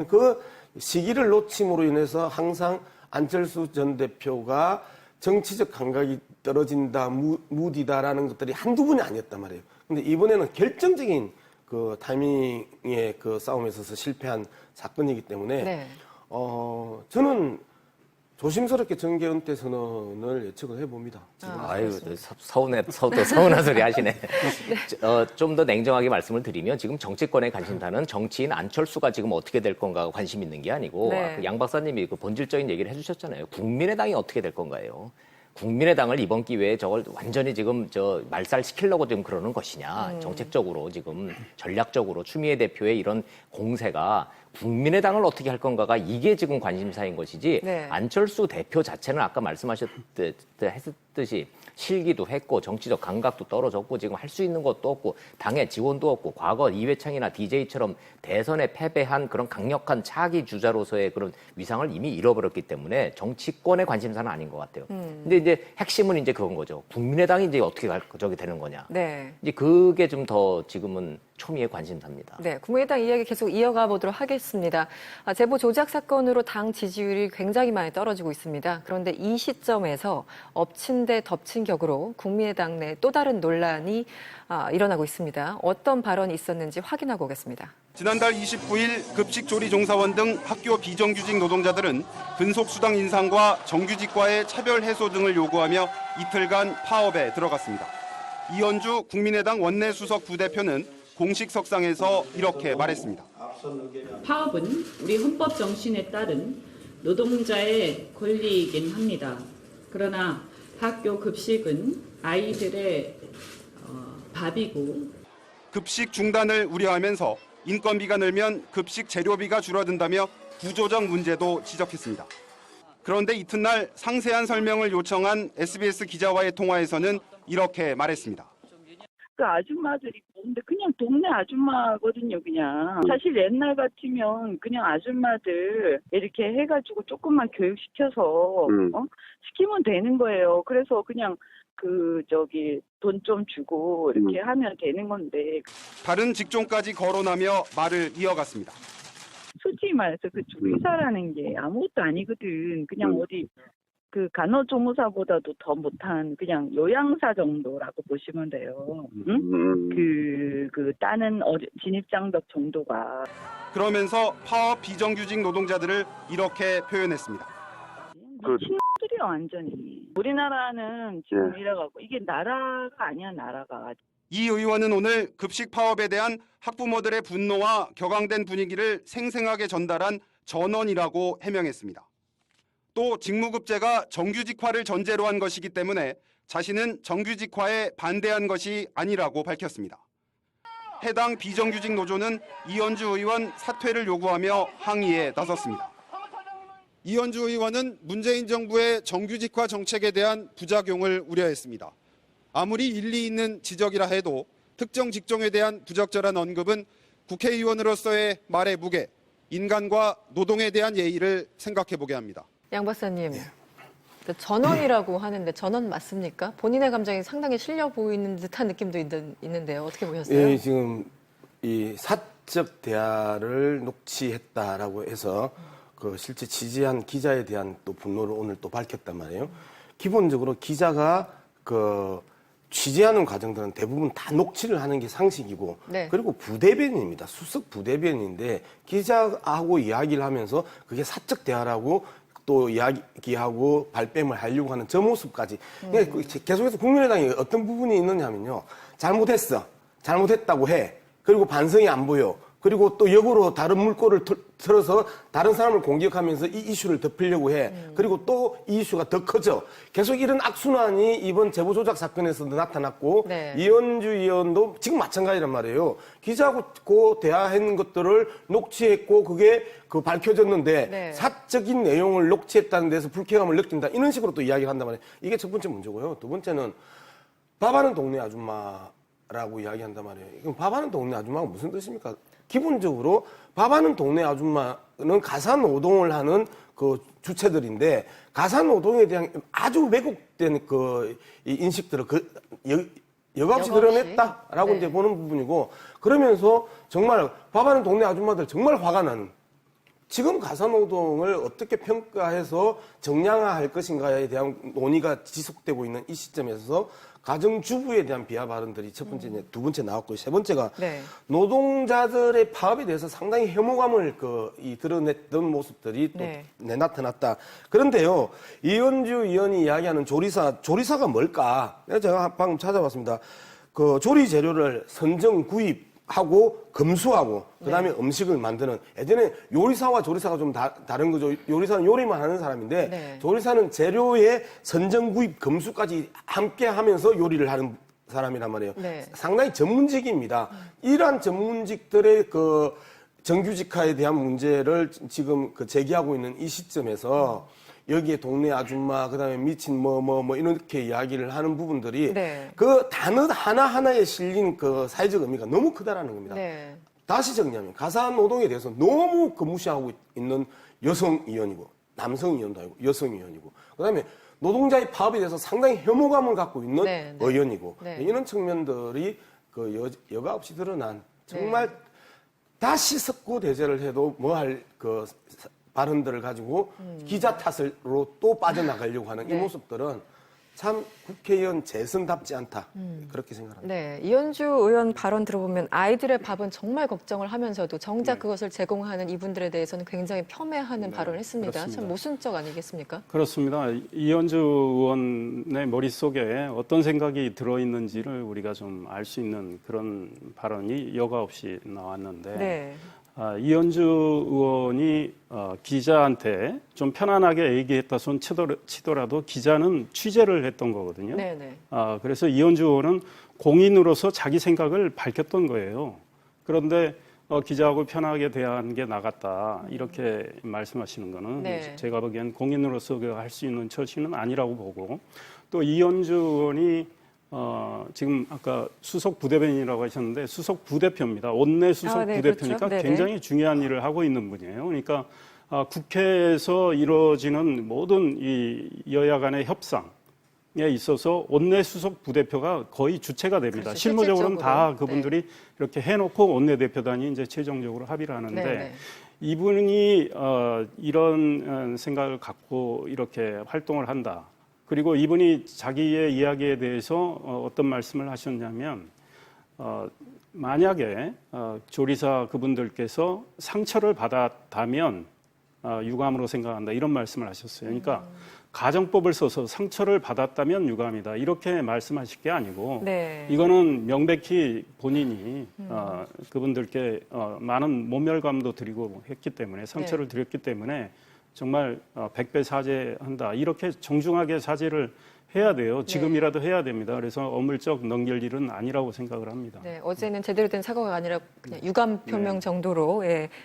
그 시기를 놓침으로 인해서 항상 안철수 전 대표가 정치적 감각이 떨어진다, 무디다라는 것들이 한두 번이 아니었단 말이에요. 근데 이번에는 결정적인 타이밍의 싸움에 있어서 실패한 사건이기 때문에 네. 저는 조심스럽게 정계 은퇴 선언을 예측을 해봅니다. 아유, 서운한 소리 하시네. 좀 더 냉정하게 말씀을 드리면 지금 정치권의 관심사는 정치인 안철수가 지금 어떻게 될 건가가 관심 있는 게 아니고 네. 양 박사님이 본질적인 얘기를 해주셨잖아요. 국민의당이 어떻게 될 건가요? 국민의당을 이번 기회에 저걸 완전히 지금 말살시키려고 지금 그러는 것이냐. 정책적으로 지금 전략적으로 추미애 대표의 이런 공세가 국민의당을 어떻게 할 건가가 이게 지금 관심사인 것이지 네. 안철수 대표 자체는 아까 말씀하셨듯이 실기도 했고 정치적 감각도 떨어졌고 지금 할 수 있는 것도 없고 당의 지원도 없고 과거 이회창이나 DJ처럼 대선에 패배한 그런 강력한 차기 주자로서의 그런 위상을 이미 잃어버렸기 때문에 정치권의 관심사는 아닌 것 같아요. 근데 이제 핵심은 이제 그건 거죠. 국민의당이 이제 어떻게 되는 거냐. 네. 이제 그게 좀 더 지금은 초미의 관심사입니다. 네, 국민의당 이야기 계속 이어가 보도록 하겠습니다. 제보 조작 사건으로 당 지지율이 굉장히 많이 떨어지고 있습니다. 그런데 이 시점에서 엎친 데 덮친 격으로 국민의당 내 또 다른 논란이 일어나고 있습니다. 어떤 발언이 있었는지 확인하고 오겠습니다. 지난달 29일 급식조리 종사원 등 학교 비정규직 노동자들은 근속수당 인상과 정규직과의 차별 해소 등을 요구하며 이틀간 파업에 들어갔습니다. 이현주 국민의당 원내수석 부대표는 공식 석상에서 이렇게 말했습니다. 파업은 우리 헌법 정신에 따른 노동자의 권리이긴 합니다. 그러나 학교 급식은 아이들의 밥이고 급식 중단을 우려하면서 인건비가 늘면 급식 재료비가 줄어든다며 구조적 문제도 지적했습니다. 그런데 이튿날 상세한 설명을 요청한 SBS 기자와의 통화에서는 이렇게 말했습니다. 그 아줌마들이 근데 그냥 동네 아줌마거든요, 그냥. 사실 옛날 같으면 그냥 아줌마들 이렇게 해가지고 조금만 교육시켜서 시키면 되는 거예요. 그래서 그냥 돈 좀 주고 이렇게 하면 되는 건데. 다른 직종까지 거론하며 말을 이어갔습니다. 솔직히 말해서 그 조리사라는 게 아무것도 아니거든. 그냥 어디 그 간호조무사보다도 더 못한 그냥 요양사 정도라고 보시면 돼요. 응? 그 따는 진입장벽 정도가. 그러면서 파업 비정규직 노동자들을 이렇게 표현했습니다. 친구들이야 완전히. 우리나라는 지금 이래갖고 이게 나라가 아니야 나라가. 이 의원은 오늘 급식 파업에 대한 학부모들의 분노와 격앙된 분위기를 생생하게 전달한 전언이라고 해명했습니다. 또 직무급제가 정규직화를 전제로 한 것이기 때문에 자신은 정규직화에 반대한 것이 아니라고 밝혔습니다. 해당 비정규직 노조는 이현주 의원 사퇴를 요구하며 항의에 나섰습니다. 이현주 의원은 문재인 정부의 정규직화 정책에 대한 부작용을 우려했습니다. 아무리 일리 있는 지적이라 해도 특정 직종에 대한 부적절한 언급은 국회의원으로서의 말의 무게, 인간과 노동에 대한 예의를 생각해보게 합니다. 양 박사님, 전원이라고 하는데 전원 맞습니까? 본인의 감정이 상당히 실려 보이는 듯한 느낌도 있는데요. 어떻게 보셨어요? 예, 지금 이 사적 대화를 녹취했다라고 해서 그 실제 취재한 기자에 대한 또 분노를 오늘 또 밝혔단 말이에요. 기본적으로 기자가 그 취재하는 과정들은 대부분 다 녹취를 하는 게 상식이고, 네. 그리고 부대변인입니다. 수석 부대변인인데 기자하고 이야기를 하면서 그게 사적 대화라고 또 이야기하고 발뺌을 하려고 하는 저 모습까지. 그러니까 계속해서 국민의당이 어떤 부분이 있느냐면요. 잘못했어. 잘못했다고 해. 그리고 반성이 안 보여. 그리고 또 역으로 다른 물꼬를 틀어서 다른 사람을 공격하면서 이 이슈를 덮으려고 해. 그리고 또 이 이슈가 더 커져. 계속 이런 악순환이 이번 제보 조작 사건에서도 나타났고, 네. 이현주 의원도 지금 마찬가지란 말이에요. 기자하고 대화한 것들을 녹취했고 그게 밝혀졌는데 네. 사적인 내용을 녹취했다는 데서 불쾌감을 느낀다. 이런 식으로 또 이야기를 한단 말이에요. 이게 첫 번째 문제고요. 두 번째는 밥하는 동네 아줌마라고 이야기한단 말이에요. 그럼 밥하는 동네 아줌마가 무슨 뜻입니까? 기본적으로 밥하는 동네 아줌마는 가사노동을 하는 그 주체들인데, 가사노동에 대한 아주 왜곡된 그 인식들을 여과없이 드러냈다라고 네. 이제 보는 부분이고, 그러면서 정말 밥하는 동네 아줌마들 정말 화가 나는, 지금 가사노동을 어떻게 평가해서 정량화할 것인가에 대한 논의가 지속되고 있는 이 시점에서 가정주부에 대한 비하 발언들이 첫 번째, 두 번째 나왔고, 세 번째가 네. 노동자들의 파업에 대해서 상당히 혐오감을 드러냈던 모습들이 또 네. 나타났다. 그런데요, 이현주 의원이 이야기하는 조리사가 뭘까? 제가 방금 찾아봤습니다. 그 조리 재료를 선정 구입하고 검수하고 그다음에 음식을 만드는, 예전에 요리사와 조리사가 좀 다른 거죠. 요리사는 요리만 하는 사람인데 네. 조리사는 재료의 선정 구입 검수까지 함께 하면서 요리를 하는 사람이란 말이에요. 네. 상당히 전문직입니다. 이러한 전문직들의 그 정규직화에 대한 문제를 지금 제기하고 있는 이 시점에서 여기에 동네 아줌마, 그다음에 미친 이렇게 이야기를 하는 부분들이 네. 그 단어 하나하나에 실린 그 사회적 의미가 너무 크다라는 겁니다. 네. 다시 정리하면 가사노동에 대해서 너무 무시하고 있는 여성 의원이고, 남성 의원도 아니고 여성 의원이고, 그다음에 노동자의 파업에 대해서 상당히 혐오감을 갖고 있는 네, 네. 의원이고, 네. 이런 측면들이 그 여과 없이 드러난, 정말 다시 석고 대제를 해도 뭐할 그 발언들을 가지고 기자 탓으로 또 빠져나가려고 하는 이 네. 모습들은 참 국회의원 재선답지 않다. 그렇게 생각합니다. 네, 이현주 의원 발언 들어보면 아이들의 밥은 정말 걱정을 하면서도 정작 그것을 제공하는 이분들에 대해서는 굉장히 폄훼하는 발언을 했습니다. 그렇습니다. 참 모순적 아니겠습니까? 그렇습니다. 이현주 의원의 머릿속에 어떤 생각이 들어있는지를 우리가 좀 알 수 있는 그런 발언이 여과 없이 나왔는데, 네. 이현주 의원이 기자한테 좀 편안하게 얘기했다 손 치더라도 기자는 취재를 했던 거거든요. 네네. 그래서 이현주 의원은 공인으로서 자기 생각을 밝혔던 거예요. 그런데 기자하고 편하게 대하는 게 나갔다, 이렇게 말씀하시는 거는 네. 제가 보기엔 공인으로서 할 수 있는 처신은 아니라고 보고, 또 이현주 의원이 지금 아까 수석 부대변인이라고 하셨는데 수석 부대표입니다. 원내 수석 네, 부대표니까 그렇죠. 굉장히 중요한 일을 하고 있는 분이에요. 그러니까 국회에서 이루어지는 모든 이 여야 간의 협상에 있어서 원내 수석 부대표가 거의 주체가 됩니다. 그렇죠. 실무적으로는 다 실질적으로. 그분들이 이렇게 해놓고 원내 대표단이 이제 최종적으로 합의를 하는데, 네네. 이분이 이런 생각을 갖고 이렇게 활동을 한다. 그리고 이분이 자기의 이야기에 대해서 어떤 말씀을 하셨냐면 만약에 조리사 그분들께서 상처를 받았다면 유감으로 생각한다 이런 말씀을 하셨어요. 그러니까 가정법을 써서 상처를 받았다면 유감이다 이렇게 말씀하실 게 아니고 네. 이거는 명백히 본인이 그분들께 많은 모멸감도 드리고 했기 때문에 상처를 드렸기 때문에 정말 100배 사죄한다 이렇게 정중하게 사죄를 해야 돼요. 지금이라도 해야 됩니다. 그래서 어물쩍 넘길 일은 아니라고 생각을 합니다. 네, 어제는 제대로 된 사과가 아니라 그냥 유감 표명 정도로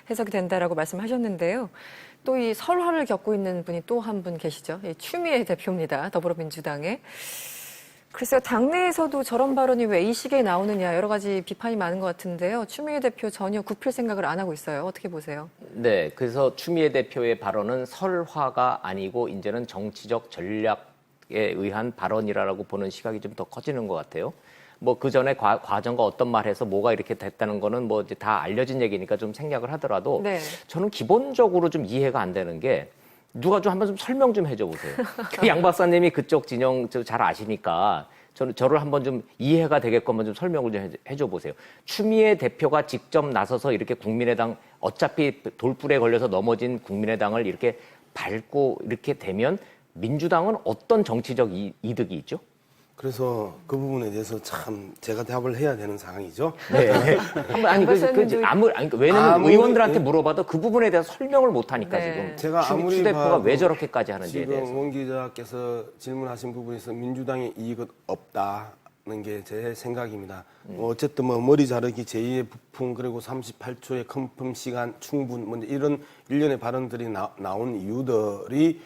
해석이 된다라고 말씀하셨는데요. 또 이 설화를 겪고 있는 분이 또 한 분 계시죠. 추미애 대표입니다. 더불어민주당의. 글쎄요, 당내에서도 저런 발언이 왜 이 시기에 나오느냐 여러 가지 비판이 많은 것 같은데요. 추미애 대표 전혀 굽힐 생각을 안 하고 있어요. 어떻게 보세요? 네, 그래서 추미애 대표의 발언은 설화가 아니고 이제는 정치적 전략에 의한 발언이라고 보는 시각이 좀 더 커지는 것 같아요. 뭐 그 전에 과정과 어떤 말해서 뭐가 이렇게 됐다는 거는 뭐 이제 다 알려진 얘기니까 좀 생략을 하더라도 네. 저는 기본적으로 좀 이해가 안 되는 게 누가 좀 한번 좀 설명 좀 해줘 보세요. 양 박사님이 그쪽 진영 잘 아시니까 저를 한번 좀 이해가 되게끔 한번 좀 설명을 좀 해줘 보세요. 추미애 대표가 직접 나서서 이렇게 국민의당 어차피 돌불에 걸려서 넘어진 국민의당을 이렇게 밟고 이렇게 되면 민주당은 어떤 정치적 이득이 있죠? 그래서 그 부분에 대해서 참 제가 답을 해야 되는 상황이죠. 네. 왜냐면 아무리- 의원들한테 물어봐도 그 부분에 대해서 설명을 못 하니까 네. 지금. 제가 아무리 추 대표가 봐도 왜 저렇게까지 하는지에 지금 대해서. 원 기자께서 질문하신 부분에서 민주당의 이익은 없다는 게 제 생각입니다. 어쨌든 뭐 머리 자르기 제2의 부풍 그리고 38초의 컨펌 시간 충분 뭐 이런 일련의 발언들이 나온 이유들이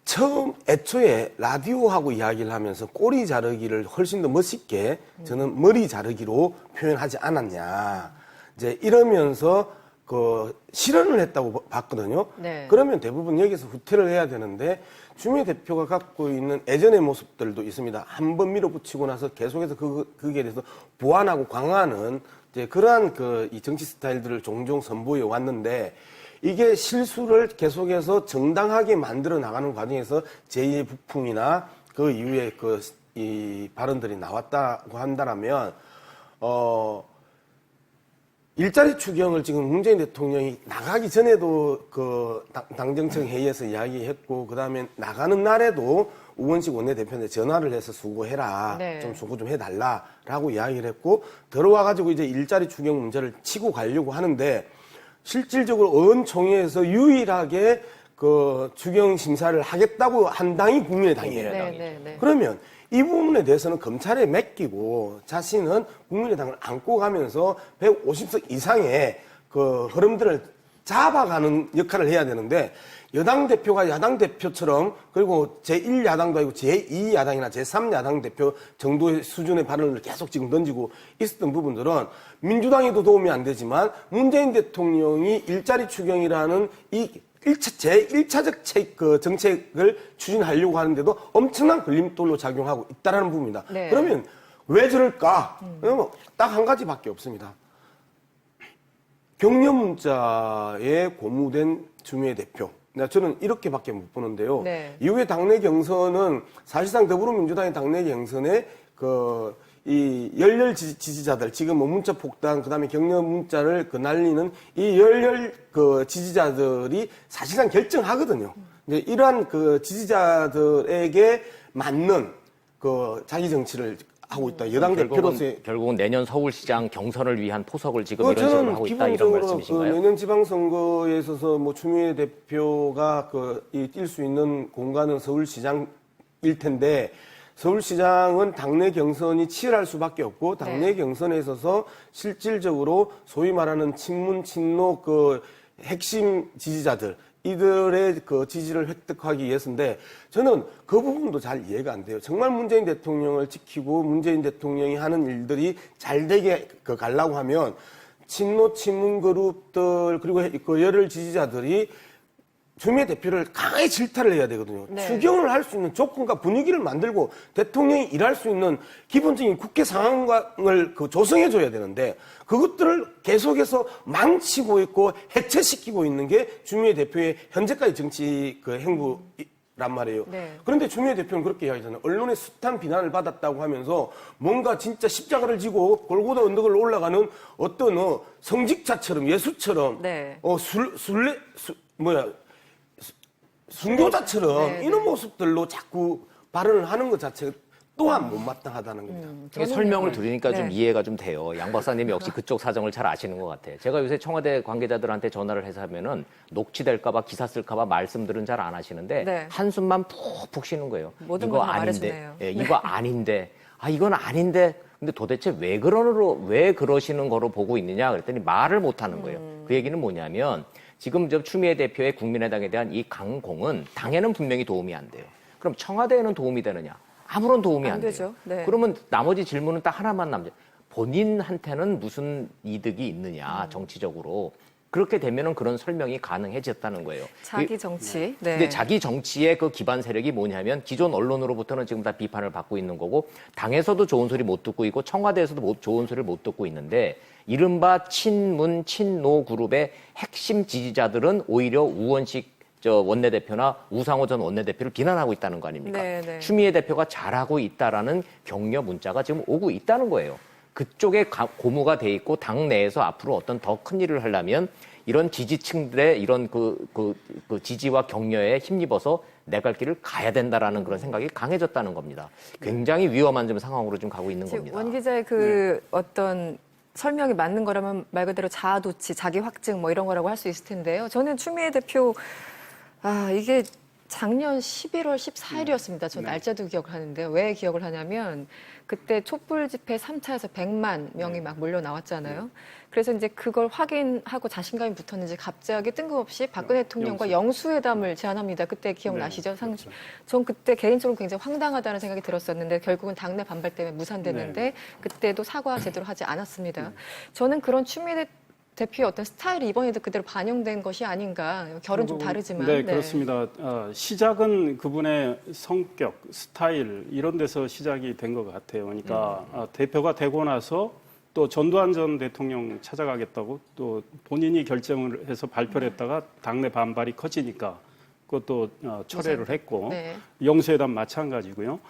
처음 애초에 라디오하고 이야기를 하면서 꼬리 자르기를 훨씬 더 멋있게 저는 머리 자르기로 표현하지 않았냐. 이제 이러면서 그 실언을 했다고 봤거든요. 네. 그러면 대부분 여기서 후퇴를 해야 되는데 추미애 대표가 갖고 있는 예전의 모습들도 있습니다. 한 번 밀어붙이고 나서 계속해서 그게 대해서 보완하고 강화하는 이제 그러한 이 정치 스타일들을 종종 선보여 왔는데 이게 실수를 계속해서 정당하게 만들어 나가는 과정에서 제2의 북풍이나 그 이후에 이 발언들이 나왔다고 한다면, 일자리 추경을 지금 문재인 대통령이 나가기 전에도 당정청 회의에서 이야기했고, 그 다음에 나가는 날에도 우원식 원내대표한테 전화를 해서 수고해라. 네. 좀 수고 좀 해달라라고 이야기를 했고, 들어와가지고 이제 일자리 추경 문제를 치고 가려고 하는데, 실질적으로 의원총회에서 유일하게 추경 심사를 하겠다고 한 당이 국민의당이에요. 네. 그러면 이 부분에 대해서는 검찰에 맡기고 자신은 국민의당을 안고 가면서 150석 이상의 흐름들을 잡아가는 역할을 해야 되는데 여당 대표가 야당 대표처럼 그리고 제1야당도 아니고 제2야당이나 제3야당 대표 정도의 수준의 발언을 계속 지금 던지고 있었던 부분들은 민주당에도 도움이 안 되지만 문재인 대통령이 일자리 추경이라는 제1차적 정책을 추진하려고 하는데도 엄청난 걸림돌로 작용하고 있다는 부분입니다. 네. 그러면 왜 저럴까? 그러면 딱 한 가지밖에 없습니다. 격려 문자에 고무된 추미애 대표. 저는 이렇게밖에 못 보는데요. 네. 이후에 당내 경선은 사실상 더불어민주당의 당내 경선에 이 열렬 지지자들, 지금 뭐 문자 폭탄, 그 다음에 격려 문자를 날리는 이 열렬 지지자들이 사실상 결정하거든요. 이제 이러한 지지자들에게 맞는 자기 정치를 하고 있다. 여당 대표로서의. 결국은 내년 서울시장 경선을 위한 포석을 지금 이런 식으로 하고 있다 이런 말씀이신가요? 내년 지방선거에 있어서 뭐 추미애 대표가 뛸 수 있는 공간은 서울시장일 텐데 서울시장은 당내 경선이 치열할 수밖에 없고 당내 경선에 있어서 실질적으로 소위 말하는 친문 친노 핵심 지지자들 이들의 지지를 획득하기 위해서인데 저는 그 부분도 잘 이해가 안 돼요. 정말 문재인 대통령을 지키고 문재인 대통령이 하는 일들이 잘 되게 가려고 하면 친노 친문 그룹들 그리고 열혈 지지자들이 추미애 대표를 강하게 질타를 해야 되거든요. 네. 추경을 할 수 있는 조건과 분위기를 만들고 대통령이 일할 수 있는 기본적인 국회 상황을 조성해줘야 되는데 그것들을 계속해서 망치고 있고 해체시키고 있는 게 추미애 대표의 현재까지 정치 행보란 말이에요. 네. 그런데 추미애 대표는 그렇게 이야기하잖아요. 언론의 숱한 비난을 받았다고 하면서 뭔가 진짜 십자가를 지고 골고다 언덕을 올라가는 어떤 성직자처럼 예수처럼 네. 순교자처럼 네, 이런 네. 모습들로 자꾸 발언을 하는 것 자체가 또한 못마땅하다는 겁니다. 이게 설명을 들으니까 좀 네. 이해가 좀 돼요. 양 박사님이 역시 그쪽 사정을 잘 아시는 것 같아요. 제가 요새 청와대 관계자들한테 전화를 해서 하면은 녹취될까봐 기사 쓸까봐 말씀들은 잘 안 하시는데 네. 한숨만 푹푹 쉬는 거예요. 모든 이거 걸다 아닌데, 말해주네요. 예, 이거 아닌데, 이건 아닌데. 근데 도대체 왜 그러시는 거로 보고 있느냐 그랬더니 말을 못 하는 거예요. 그 얘기는 뭐냐면 지금 저 추미애 대표의 국민의당에 대한 이 강공은 당에는 분명히 도움이 안 돼요. 그럼 청와대에는 도움이 되느냐? 아무런 도움이 안 안 돼요. 되죠. 네. 그러면 나머지 질문은 딱 하나만 남죠. 본인한테는 무슨 이득이 있느냐, 정치적으로. 그렇게 되면은 그런 설명이 가능해졌다는 거예요. 자기 정치. 네. 근데 자기 정치의 그 기반 세력이 뭐냐면 기존 언론으로부터는 지금 다 비판을 받고 있는 거고 당에서도 좋은 소리 못 듣고 있고 청와대에서도 좋은 소리를 못 듣고 있는데 이른바 친문 친노 그룹의 핵심 지지자들은 오히려 우원식 원내대표나 우상호 전 원내대표를 비난하고 있다는 거 아닙니까? 네, 네. 추미애 대표가 잘하고 있다라는 격려 문자가 지금 오고 있다는 거예요. 그쪽에 고무가 돼 있고 당 내에서 앞으로 어떤 더 큰 일을 하려면 이런 지지층들의 이런 그 지지와 격려에 힘입어서 내 갈 길을 가야 된다라는 그런 생각이 강해졌다는 겁니다. 굉장히 위험한 좀 상황으로 좀 가고 있는 지금 겁니다. 원 기자의 어떤 설명이 맞는 거라면 말 그대로 자아도취, 자기 확증 뭐 이런 거라고 할 수 있을 텐데요. 저는 추미애 대표 이게 작년 11월 14일이었습니다. 저 날짜도 기억을 하는데요. 왜 기억을 하냐면 그때 촛불 집회 3차에서 100만 명이 막 몰려 나왔잖아요. 그래서 이제 그걸 확인하고 자신감이 붙었는지 갑자기 뜬금없이 박근혜 대통령과 영수회담을 제안합니다. 그때 기억나시죠? 그렇죠. 전 그때 개인적으로 굉장히 황당하다는 생각이 들었었는데 결국은 당내 반발 때문에 무산됐는데 그때도 사과 제대로 하지 않았습니다. 저는 그런 추미애 대표의 어떤 스타일이 이번에도 그대로 반영된 것이 아닌가. 결은 좀 다르지만. 네, 그렇습니다. 시작은 그분의 성격, 스타일 이런 데서 시작이 된 것 같아요. 그러니까 대표가 되고 나서 또 전두환 전 대통령 찾아가겠다고 또 본인이 결정을 해서 발표를 했다가 당내 반발이 커지니까 그것도 철회를 했고 네. 영수회담 마찬가지고요.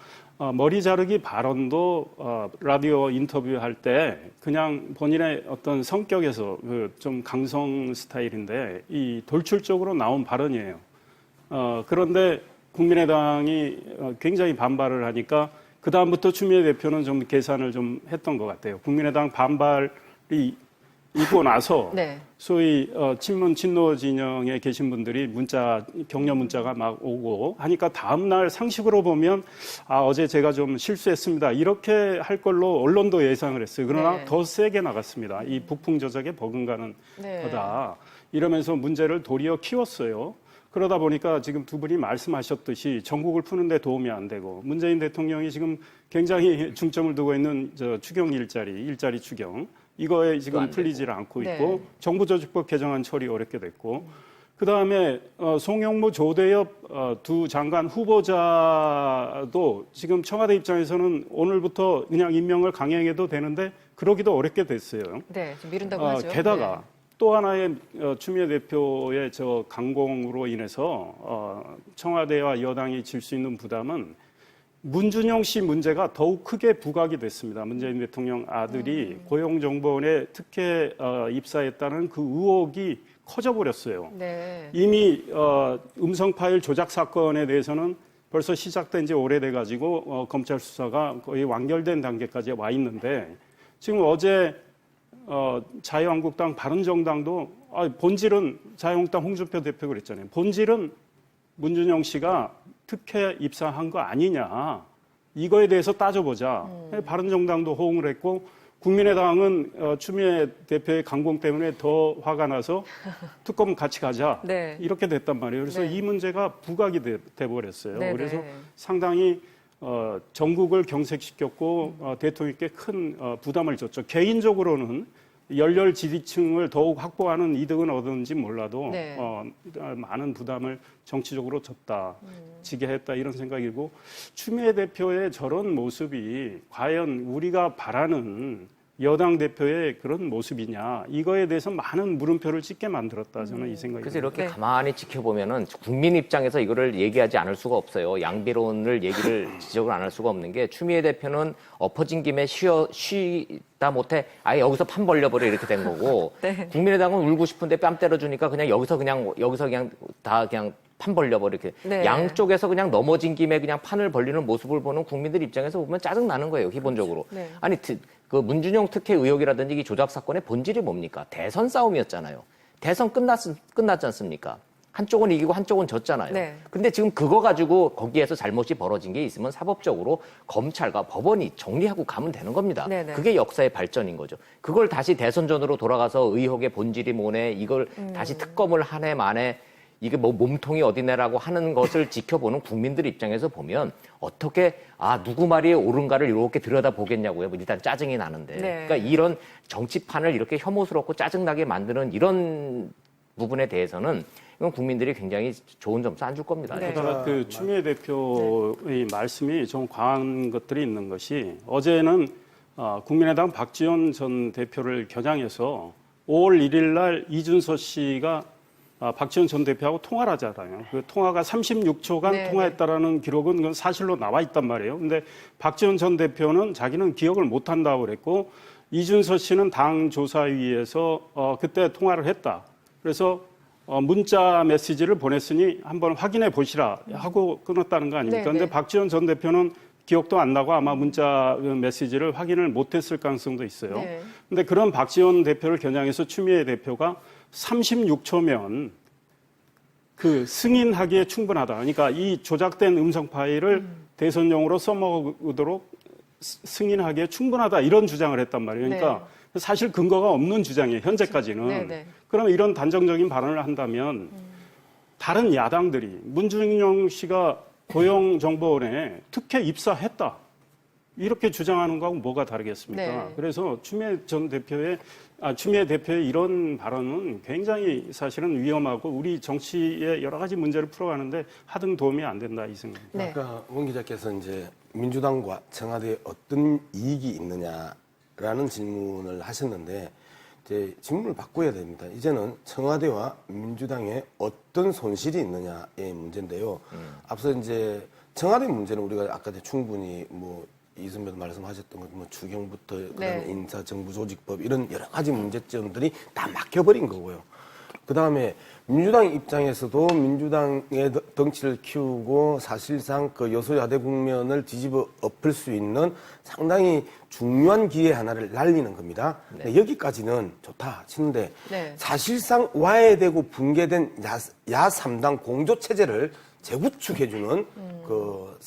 머리 자르기 발언도 라디오 인터뷰할 때 그냥 본인의 어떤 성격에서 좀 강성 스타일인데 이 돌출적으로 나온 발언이에요. 그런데 국민의당이 굉장히 반발을 하니까 그 다음부터 추미애 대표는 좀 계산을 좀 했던 것 같아요. 국민의당 반발이 있고 나서 네. 소위 친문 친노 진영에 계신 분들이 격려 문자가 막 오고 하니까 다음 날 상식으로 보면 어제 제가 좀 실수했습니다. 이렇게 할 걸로 언론도 예상을 했어요. 그러나 네. 더 세게 나갔습니다. 이 북풍 저작에 버금가는 네. 거다. 이러면서 문제를 도리어 키웠어요. 그러다 보니까 지금 두 분이 말씀하셨듯이 전국을 푸는데 도움이 안 되고 문재인 대통령이 지금 굉장히 중점을 두고 있는 추경 일자리 추경 이거에 지금 풀리지를 않고 있고 네. 정부조직법 개정안 처리 어렵게 됐고 그다음에 송영무 조대엽 두 장관 후보자도 지금 청와대 입장에서는 오늘부터 그냥 임명을 강행해도 되는데 그러기도 어렵게 됐어요. 네, 좀 미룬다고 하죠. 게다가 네. 또 하나의 추미애 대표의 강공으로 인해서 청와대와 여당이 질 수 있는 부담은 문준용 씨 문제가 더욱 크게 부각이 됐습니다. 문재인 대통령 아들이 고용정보원에 특혜 입사했다는 그 의혹이 커져버렸어요. 네. 이미 음성 파일 조작 사건에 대해서는 벌써 시작된 지 오래돼가지고 검찰 수사가 거의 완결된 단계까지 와 있는데 지금 어제 자유한국당 바른정당도 본질은 자유한국당 홍준표 대표 그랬잖아요. 본질은 문준용 씨가 특혜 입사한 거 아니냐. 이거에 대해서 따져보자. 바른정당도 호응을 했고 국민의당은 추미애 대표의 강공 때문에 더 화가 나서 특검 같이 가자. 네. 이렇게 됐단 말이에요. 그래서 네. 이 문제가 부각이 돼버렸어요. 네, 그래서 네. 상당히 전국을 경색시켰고 대통령께 큰 부담을 줬죠. 개인적으로는 열렬 지지층을 더욱 확보하는 이득은 얻었는지 몰라도 네. 많은 부담을 정치적으로 지게 했다 이런 생각이고 추미애 대표의 저런 모습이 과연 우리가 바라는 여당 대표의 그런 모습이냐 이거에 대해서 많은 물음표를 찍게 만들었다 저는 이 생각이 그래서 이렇게 네. 가만히 지켜보면은 국민 입장에서 이거를 얘기하지 않을 수가 없어요. 양비론을 얘기를 지적을 안 할 수가 없는 게 추미애 대표는 엎어진 김에 쉬다 못해 아예 여기서 판 벌려버려 이렇게 된 거고 네. 국민의당은 울고 싶은데 뺨 때려주니까 그냥 여기서 그냥 다 그냥 판 벌려버려 이렇게 네. 양쪽에서 그냥 넘어진 김에 그냥 판을 벌리는 모습을 보는 국민들 입장에서 보면 짜증 나는 거예요 기본적으로. 네. 아니 그 문준용 특혜 의혹이라든지 이 조작 사건의 본질이 뭡니까? 대선 싸움이었잖아요. 대선 끝났지 않습니까? 한쪽은 이기고 한쪽은 졌잖아요. 네. 근데 지금 그거 가지고 거기에서 잘못이 벌어진 게 있으면 사법적으로 검찰과 법원이 정리하고 가면 되는 겁니다. 네네. 그게 역사의 발전인 거죠. 그걸 다시 대선전으로 돌아가서 의혹의 본질이 뭐네, 이걸 다시 특검을 한 해 만에 이게 뭐 몸통이 어디네라고 하는 것을 지켜보는 국민들 입장에서 보면 어떻게 누구 말이 옳은가를 이렇게 들여다보겠냐고요. 일단 짜증이 나는데. 네. 그러니까 이런 정치판을 이렇게 혐오스럽고 짜증나게 만드는 이런 부분에 대해서는 이건 국민들이 굉장히 좋은 점수 안 줄 겁니다. 네. 게다가 그 추미애 대표의 말씀이 좀 과한 것들이 있는 것이 어제는 국민의당 박지원 전 대표를 겨냥해서 5월 1일 날 이준서 씨가 박지원 전 대표하고 통화를 하잖아요. 그 통화가 36초간 네. 통화했다라는 기록은 그건 사실로 나와 있단 말이에요. 근데 박지원 전 대표는 자기는 기억을 못 한다고 그랬고 이준서 씨는 당 조사위에서 그때 통화를 했다. 그래서 문자 메시지를 보냈으니 한번 확인해 보시라 하고 끊었다는 거 아닙니까? 네, 그런데 네. 박지원 전 대표는 기억도 안 나고 아마 문자 메시지를 확인을 못했을 가능성도 있어요. 네. 근데 그런 박지원 대표를 겨냥해서 추미애 대표가 36초면 그 승인하기에 충분하다. 그러니까 이 조작된 음성 파일을 대선용으로 써먹도록 승인하기에 충분하다. 이런 주장을 했단 말이에요. 그러니까 사실 근거가 없는 주장이에요. 현재까지는. 네, 네. 그러면 이런 단정적인 발언을 한다면 다른 야당들이 문준용 씨가 고용정보원에 특혜 입사했다. 이렇게 주장하는 거하고 뭐가 다르겠습니까? 네. 그래서 추미애 대표의 이런 발언은 굉장히 사실은 위험하고 우리 정치의 여러 가지 문제를 풀어가는데 하등 도움이 안 된다 이 생각입니다. 네. 아까 원 기자께서 이제 민주당과 청와대에 어떤 이익이 있느냐라는 질문을 하셨는데 이제 질문을 바꿔야 됩니다. 이제는 청와대와 민주당에 어떤 손실이 있느냐의 문제인데요. 앞서 이제 청와대 문제는 우리가 아까 충분히 뭐 이선배도 말씀하셨던 것, 뭐 추경부터 그다음에 네. 인사 정부 조직법 이런 여러 가지 문제점들이 다 막혀버린 거고요. 그다음에 민주당 입장에서도 민주당의 덩치를 키우고 사실상 그 여소야대 국면을 뒤집어 엎을 수 있는 상당히 중요한 기회 하나를 날리는 겁니다. 네. 여기까지는 좋다 치는데 네. 사실상 와해되고 붕괴된 야3당 공조 체제를 재구축해주는 그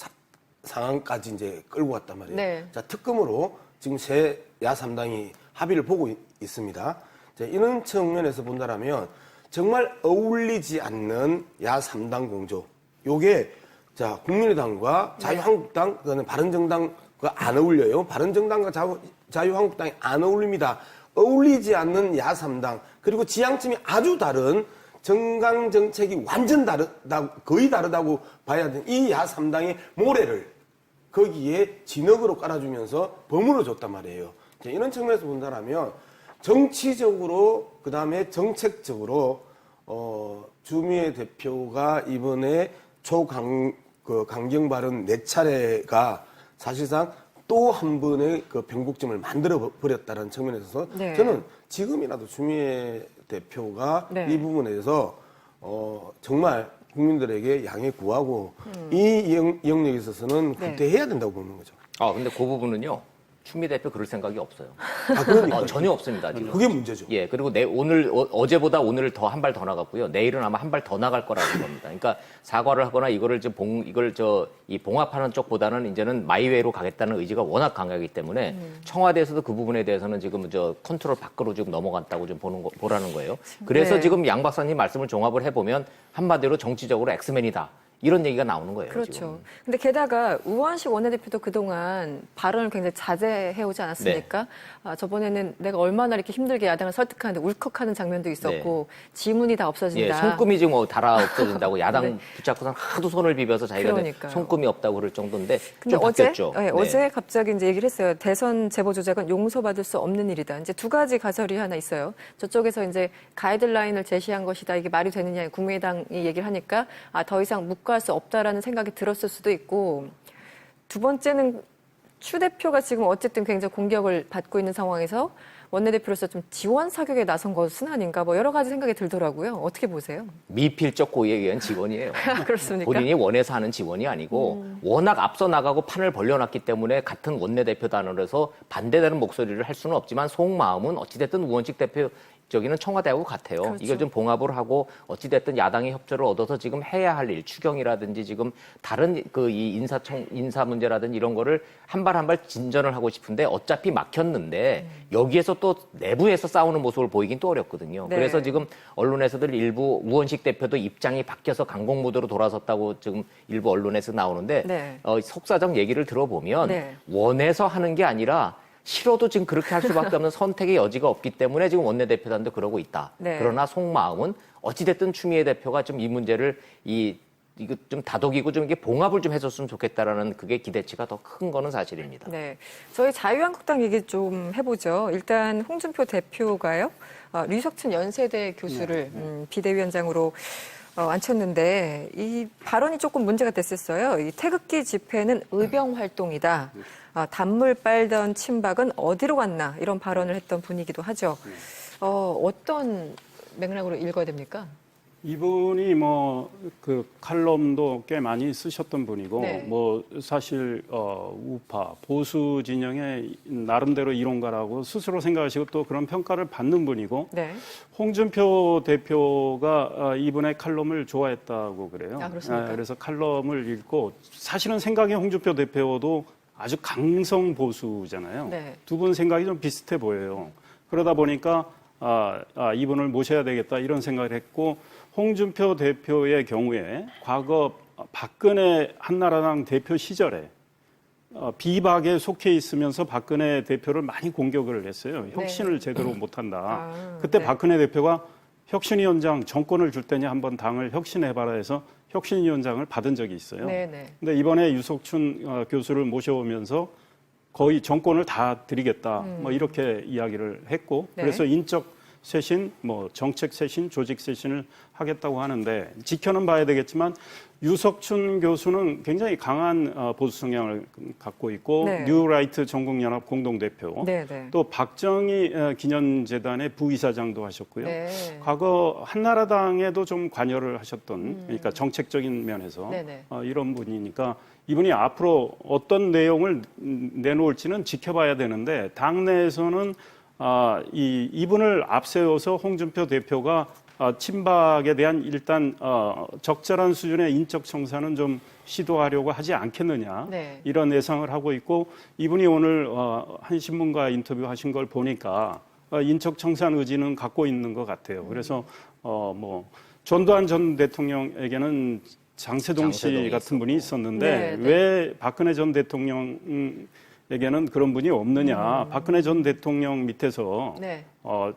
상황까지 이제 끌고 왔단 말이에요. 네. 자, 특검으로 지금 새 야3당이 합의를 보고 있습니다. 자, 이런 측면에서 본다라면 정말 어울리지 않는 야3당 공조. 요게 자, 국민의당과 자유한국당, 그다음에 바른정당과 안 어울려요. 바른정당과 자유한국당이 안 어울립니다. 어울리지 않는 야3당, 그리고 지향점이 아주 다른 정강 정책이 완전 거의 다르다고 봐야 되는 이 야3당의 모래를 거기에 진흙으로 깔아주면서 버무려 줬단 말이에요. 이런 측면에서 본다면 정치적으로 그다음에 정책적으로 추미애 대표가 이번에 강경 발언 4차례가 사실상 또 한 번의 그 변곡점을 만들어 버렸다는 측면에서 네. 저는 지금이라도 추미애 대표가 네. 이 부분에 대해서 정말 국민들에게 양해 구하고 이 영역에 있어서는 네. 후퇴해야 된다고 보는 거죠. 근데 그 부분은요. 추미애 대표 그럴 생각이 없어요. 그러니까 전혀 없습니다, 지금. 그게 문제죠. 예, 그리고 어제보다 오늘 더 한 발 더 나갔고요. 내일은 아마 한 발 더 나갈 거라는 겁니다. 그러니까 사과를 하거나 이 봉합하는 쪽보다는 이제는 마이웨이로 가겠다는 의지가 워낙 강하기 때문에 청와대에서도 그 부분에 대해서는 지금 컨트롤 밖으로 지금 넘어갔다고 좀 보라는 거예요. 그래서 네. 지금 양 박사님 말씀을 종합을 해보면 한마디로 정치적으로 엑스맨이다. 이런 얘기가 나오는 거예요. 그렇죠. 지금. 근데 게다가 우원식 원내대표도 그동안 발언을 굉장히 자제해오지 않았습니까? 저번에는 내가 얼마나 이렇게 힘들게 야당을 설득하는데 울컥하는 장면도 있었고 지문이 다 없어진다. 손금이 지금 뭐 달아 없어진다고 야당 붙잡고선 하도 손을 비벼서 자기가 그러니까요. 손금이 없다고 그럴 정도인데 근데 좀 바뀌었죠. 어제 갑자기 이제 얘기를 했어요. 대선 제보 조작은 용서받을 수 없는 일이다. 이제 두 가지 가설이 하나 있어요. 저쪽에서 이제 가이드라인을 제시한 것이다. 이게 말이 되느냐. 국민의당이 얘기를 하니까 더 이상 묵과할 수 없다라는 생각이 들었을 수도 있고 두 번째는 추 대표가 지금 어쨌든 굉장히 공격을 받고 있는 상황에서 원내대표로서 좀 지원 사격에 나선 것은 아닌가 뭐 여러 가지 생각이 들더라고요. 어떻게 보세요? 미필적 고의에 의한 지원이에요. 그렇습니까? 본인이 원해서 하는 지원이 아니고 워낙 앞서 나가고 판을 벌려놨기 때문에 같은 원내대표단으로서 반대되는 목소리를 할 수는 없지만 속마음은 어찌됐든 우원식 대표 저기는 청와대하고 같아요. 그렇죠. 이걸 좀 봉합을 하고 어찌됐든 야당의 협조를 얻어서 지금 해야 할 일, 추경이라든지 지금 다른 이 인사 문제라든지 이런 거를 한 발 한 발 진전을 하고 싶은데 어차피 막혔는데 여기에서 또 내부에서 싸우는 모습을 보이긴 또 어렵거든요. 네. 그래서 지금 언론에서들 일부 우원식 대표도 입장이 바뀌어서 강공 모드로 돌아섰다고 지금 일부 언론에서 나오는데 네. 속사정 얘기를 들어보면 네. 원해서 하는 게 아니라 싫어도 지금 그렇게 할 수밖에 없는 선택의 여지가 없기 때문에 지금 원내대표단도 그러고 있다. 네. 그러나 속마음은 어찌됐든 추미애 대표가 좀 이 문제를 이거 좀 다독이고 좀 이게 봉합을 좀 해줬으면 좋겠다라는 그게 기대치가 더 큰 거는 사실입니다. 네, 저희 자유한국당 얘기 좀 해보죠. 일단 홍준표 대표가요, 류석춘 연세대 교수를 비대위원장으로 앉혔는데 이 발언이 조금 문제가 됐었어요. 이 태극기 집회는 의병 활동이다. 단물 빨던 친박은 어디로 갔나 이런 발언을 했던 분이기도 하죠. 어떤 맥락으로 읽어야 됩니까? 이분이 그 칼럼도 꽤 많이 쓰셨던 분이고 네. 사실 우파 보수 진영의 나름대로 이론가라고 스스로 생각하시고 또 그런 평가를 받는 분이고 네. 홍준표 대표가 이분의 칼럼을 좋아했다고 그래요. 그렇습니까? 그래서 칼럼을 읽고 사실은 생각에 홍준표 대표도 아주 강성 보수잖아요. 네. 두 분 생각이 좀 비슷해 보여요. 그러다 보니까 이분을 모셔야 되겠다 이런 생각을 했고 홍준표 대표의 경우에 과거 박근혜 한나라당 대표 시절에 비박에 속해 있으면서 박근혜 대표를 많이 공격을 했어요. 혁신을 제대로 못한다. 그때 네. 박근혜 대표가 혁신위원장 정권을 줄 테니 한번 당을 혁신해봐라 해서 혁신위원장을 받은 적이 있어요. 네네. 근데 이번에 유석춘 교수를 모셔오면서 거의 정권을 다 드리겠다. 이렇게 이야기를 했고 네. 그래서 인적 쇄신, 정책 쇄신, 조직 쇄신을 하겠다고 하는데 지켜는 봐야 되겠지만 유석춘 교수는 굉장히 강한 보수 성향을 갖고 있고 네. 뉴라이트 전국연합 공동대표 네네. 또 박정희 기념재단의 부이사장도 하셨고요. 네. 과거 한나라당에도 좀 관여를 하셨던 그러니까 정책적인 면에서 네네. 이런 분이니까 이분이 앞으로 어떤 내용을 내놓을지는 지켜봐야 되는데 당내에서는 이분을 앞세워서 홍준표 대표가 친박에 대한 일단 적절한 수준의 인적 청산은 좀 시도하려고 하지 않겠느냐 네. 이런 예상을 하고 있고 이분이 오늘 한 신문과 인터뷰하신 걸 보니까 인적 청산 의지는 갖고 있는 것 같아요. 그래서 전두환 전 대통령에게는 장세동 씨 같은 분이 있었는데 네, 네. 왜 박근혜 전 대통령에게는 그런 분이 없느냐? 박근혜 전 대통령 밑에서 네.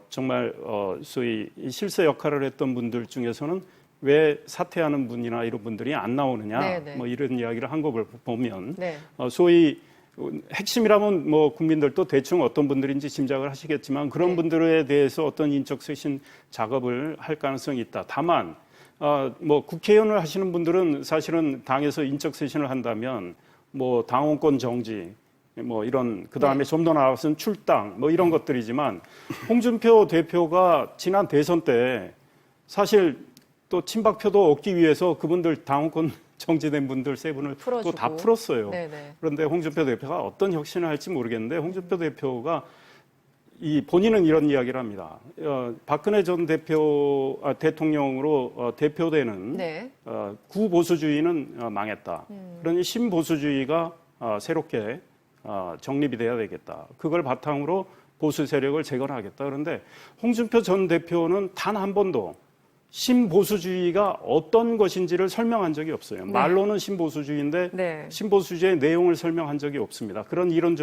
정말 소위 실세 역할을 했던 분들 중에서는 왜 사퇴하는 분이나 이런 분들이 안 나오느냐? 네, 네. 이런 이야기를 한 걸 보면 네. 소위 핵심이라면 국민들도 대충 어떤 분들인지 짐작을 하시겠지만 그런 네. 분들에 대해서 어떤 인적 쇄신 작업을 할 가능성이 있다. 다만 국회의원을 하시는 분들은 사실은 당에서 인적 쇄신을 한다면 당원권 정지 이런 그다음에 네. 좀 더 나아가서는 출당 이런 것들이지만 홍준표 대표가 지난 대선 때 사실 또 친박표도 얻기 위해서 그분들 당원권 정지된 분들 세 분을 또 다 풀어주고. 풀었어요. 네네. 그런데 홍준표 대표가 어떤 혁신을 할지 모르겠는데 홍준표 대표가 본인은 이런 이야기를 합니다. 박근혜 전 대통령으로 대표되는 네. 구보수주의는 망했다. 그러니 신보수주의가 새롭게 정립이 돼야 되겠다. 그걸 바탕으로 보수 세력을 재건하겠다. 그런데 홍준표 전 대표는 단 한 번도 신보수주의가 어떤 것인지를 설명한 적이 없어요. 말로는 신보수주의인데 네. 신보수주의의 내용을 설명한 적이 없습니다. 그런 이론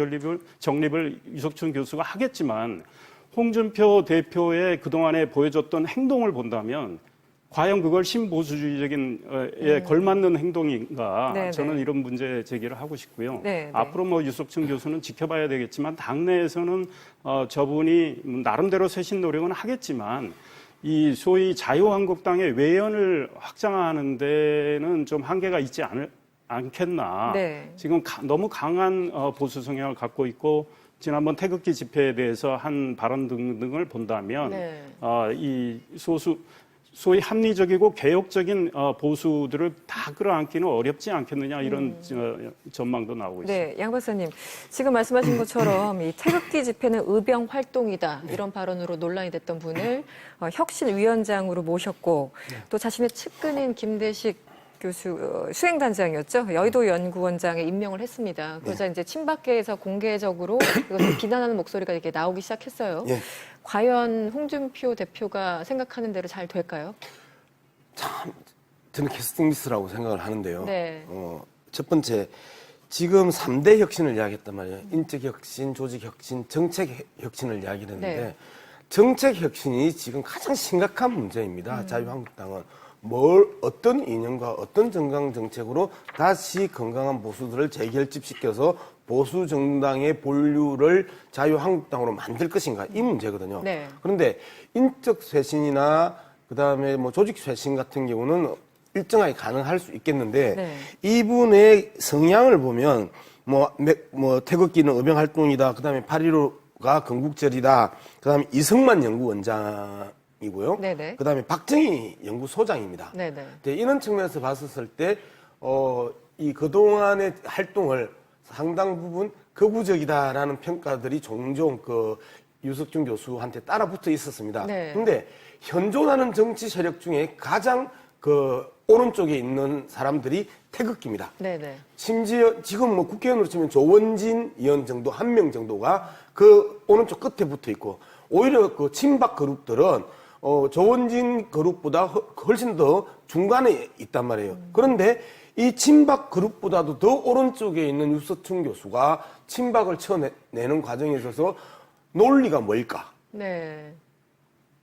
정립을 유석춘 교수가 하겠지만 홍준표 대표의 그동안에 보여줬던 행동을 본다면 과연 그걸 신보수주의적인 걸맞는 행동인가? 네, 저는 네. 이런 문제 제기를 하고 싶고요. 네, 네. 앞으로 뭐 유석춘 교수는 지켜봐야 되겠지만 당내에서는 저분이 나름대로 쇄신 노력은 하겠지만 이 소위 자유한국당의 외연을 확장하는 데는 좀 한계가 있지 않겠나. 네. 지금 너무 강한 보수 성향을 갖고 있고 지난번 태극기 집회에 대해서 한 발언 등등을 본다면 네. 이 소위 합리적이고 개혁적인 보수들을 다 끌어안기는 어렵지 않겠느냐 이런 전망도 나오고 있습니다. 네, 양 박사님. 지금 말씀하신 것처럼 이 태극기 집회는 의병 활동이다. 이런 발언으로 논란이 됐던 분을 혁신위원장으로 모셨고 또 자신의 측근인 김대식 교수 수행단장이었죠. 여의도 연구원장에 임명을 했습니다. 그러자 이제 친박계에서 공개적으로 이것을 비난하는 목소리가 이렇게 나오기 시작했어요. 예. 과연 홍준표 대표가 생각하는 대로 잘 될까요? 저는 캐스팅 미스라고 생각을 하는데요. 네. 첫 번째, 지금 3대 혁신을 이야기했단 말이에요. 인적 혁신, 조직 혁신, 정책 혁신을 이야기했는데 네. 정책 혁신이 지금 가장 심각한 문제입니다. 자유한국당은 어떤 이념과 어떤 정강 정책으로 다시 건강한 보수들을 재결집시켜서 보수 정당의 본류를 자유한국당으로 만들 것인가 이 문제거든요. 네. 그런데 인적 쇄신이나 그다음에 뭐 조직 쇄신 같은 경우는 일정하게 가능할 수 있겠는데 네. 이분의 성향을 보면 뭐 태극기는 의병 활동이다. 그다음에 8.15가 건국절이다. 그다음에 이승만 연구원장이고요. 네네. 그다음에 박정희 연구소장입니다. 네네. 네, 이런 측면에서 봤었을 때 이 그동안의 활동을 상당 부분 거구적이다라는 평가들이 종종 그 유석준 교수한테 따라붙어 있었습니다. 네. 그런데 현존하는 정치 세력 중에 가장 그 오른쪽에 있는 사람들이 태극기입니다. 네네. 심지어 지금 뭐 국회의원으로 치면 조원진 의원 정도 한 명 정도가 그 오른쪽 끝에 붙어 있고 오히려 그 친박 그룹들은 조원진 그룹보다 훨씬 더 중간에 있단 말이에요. 그런데 이 친박 그룹보다도 더 오른쪽에 있는 유석춘 교수가 친박을 쳐내는 과정에 있어서 논리가 뭘까? 네.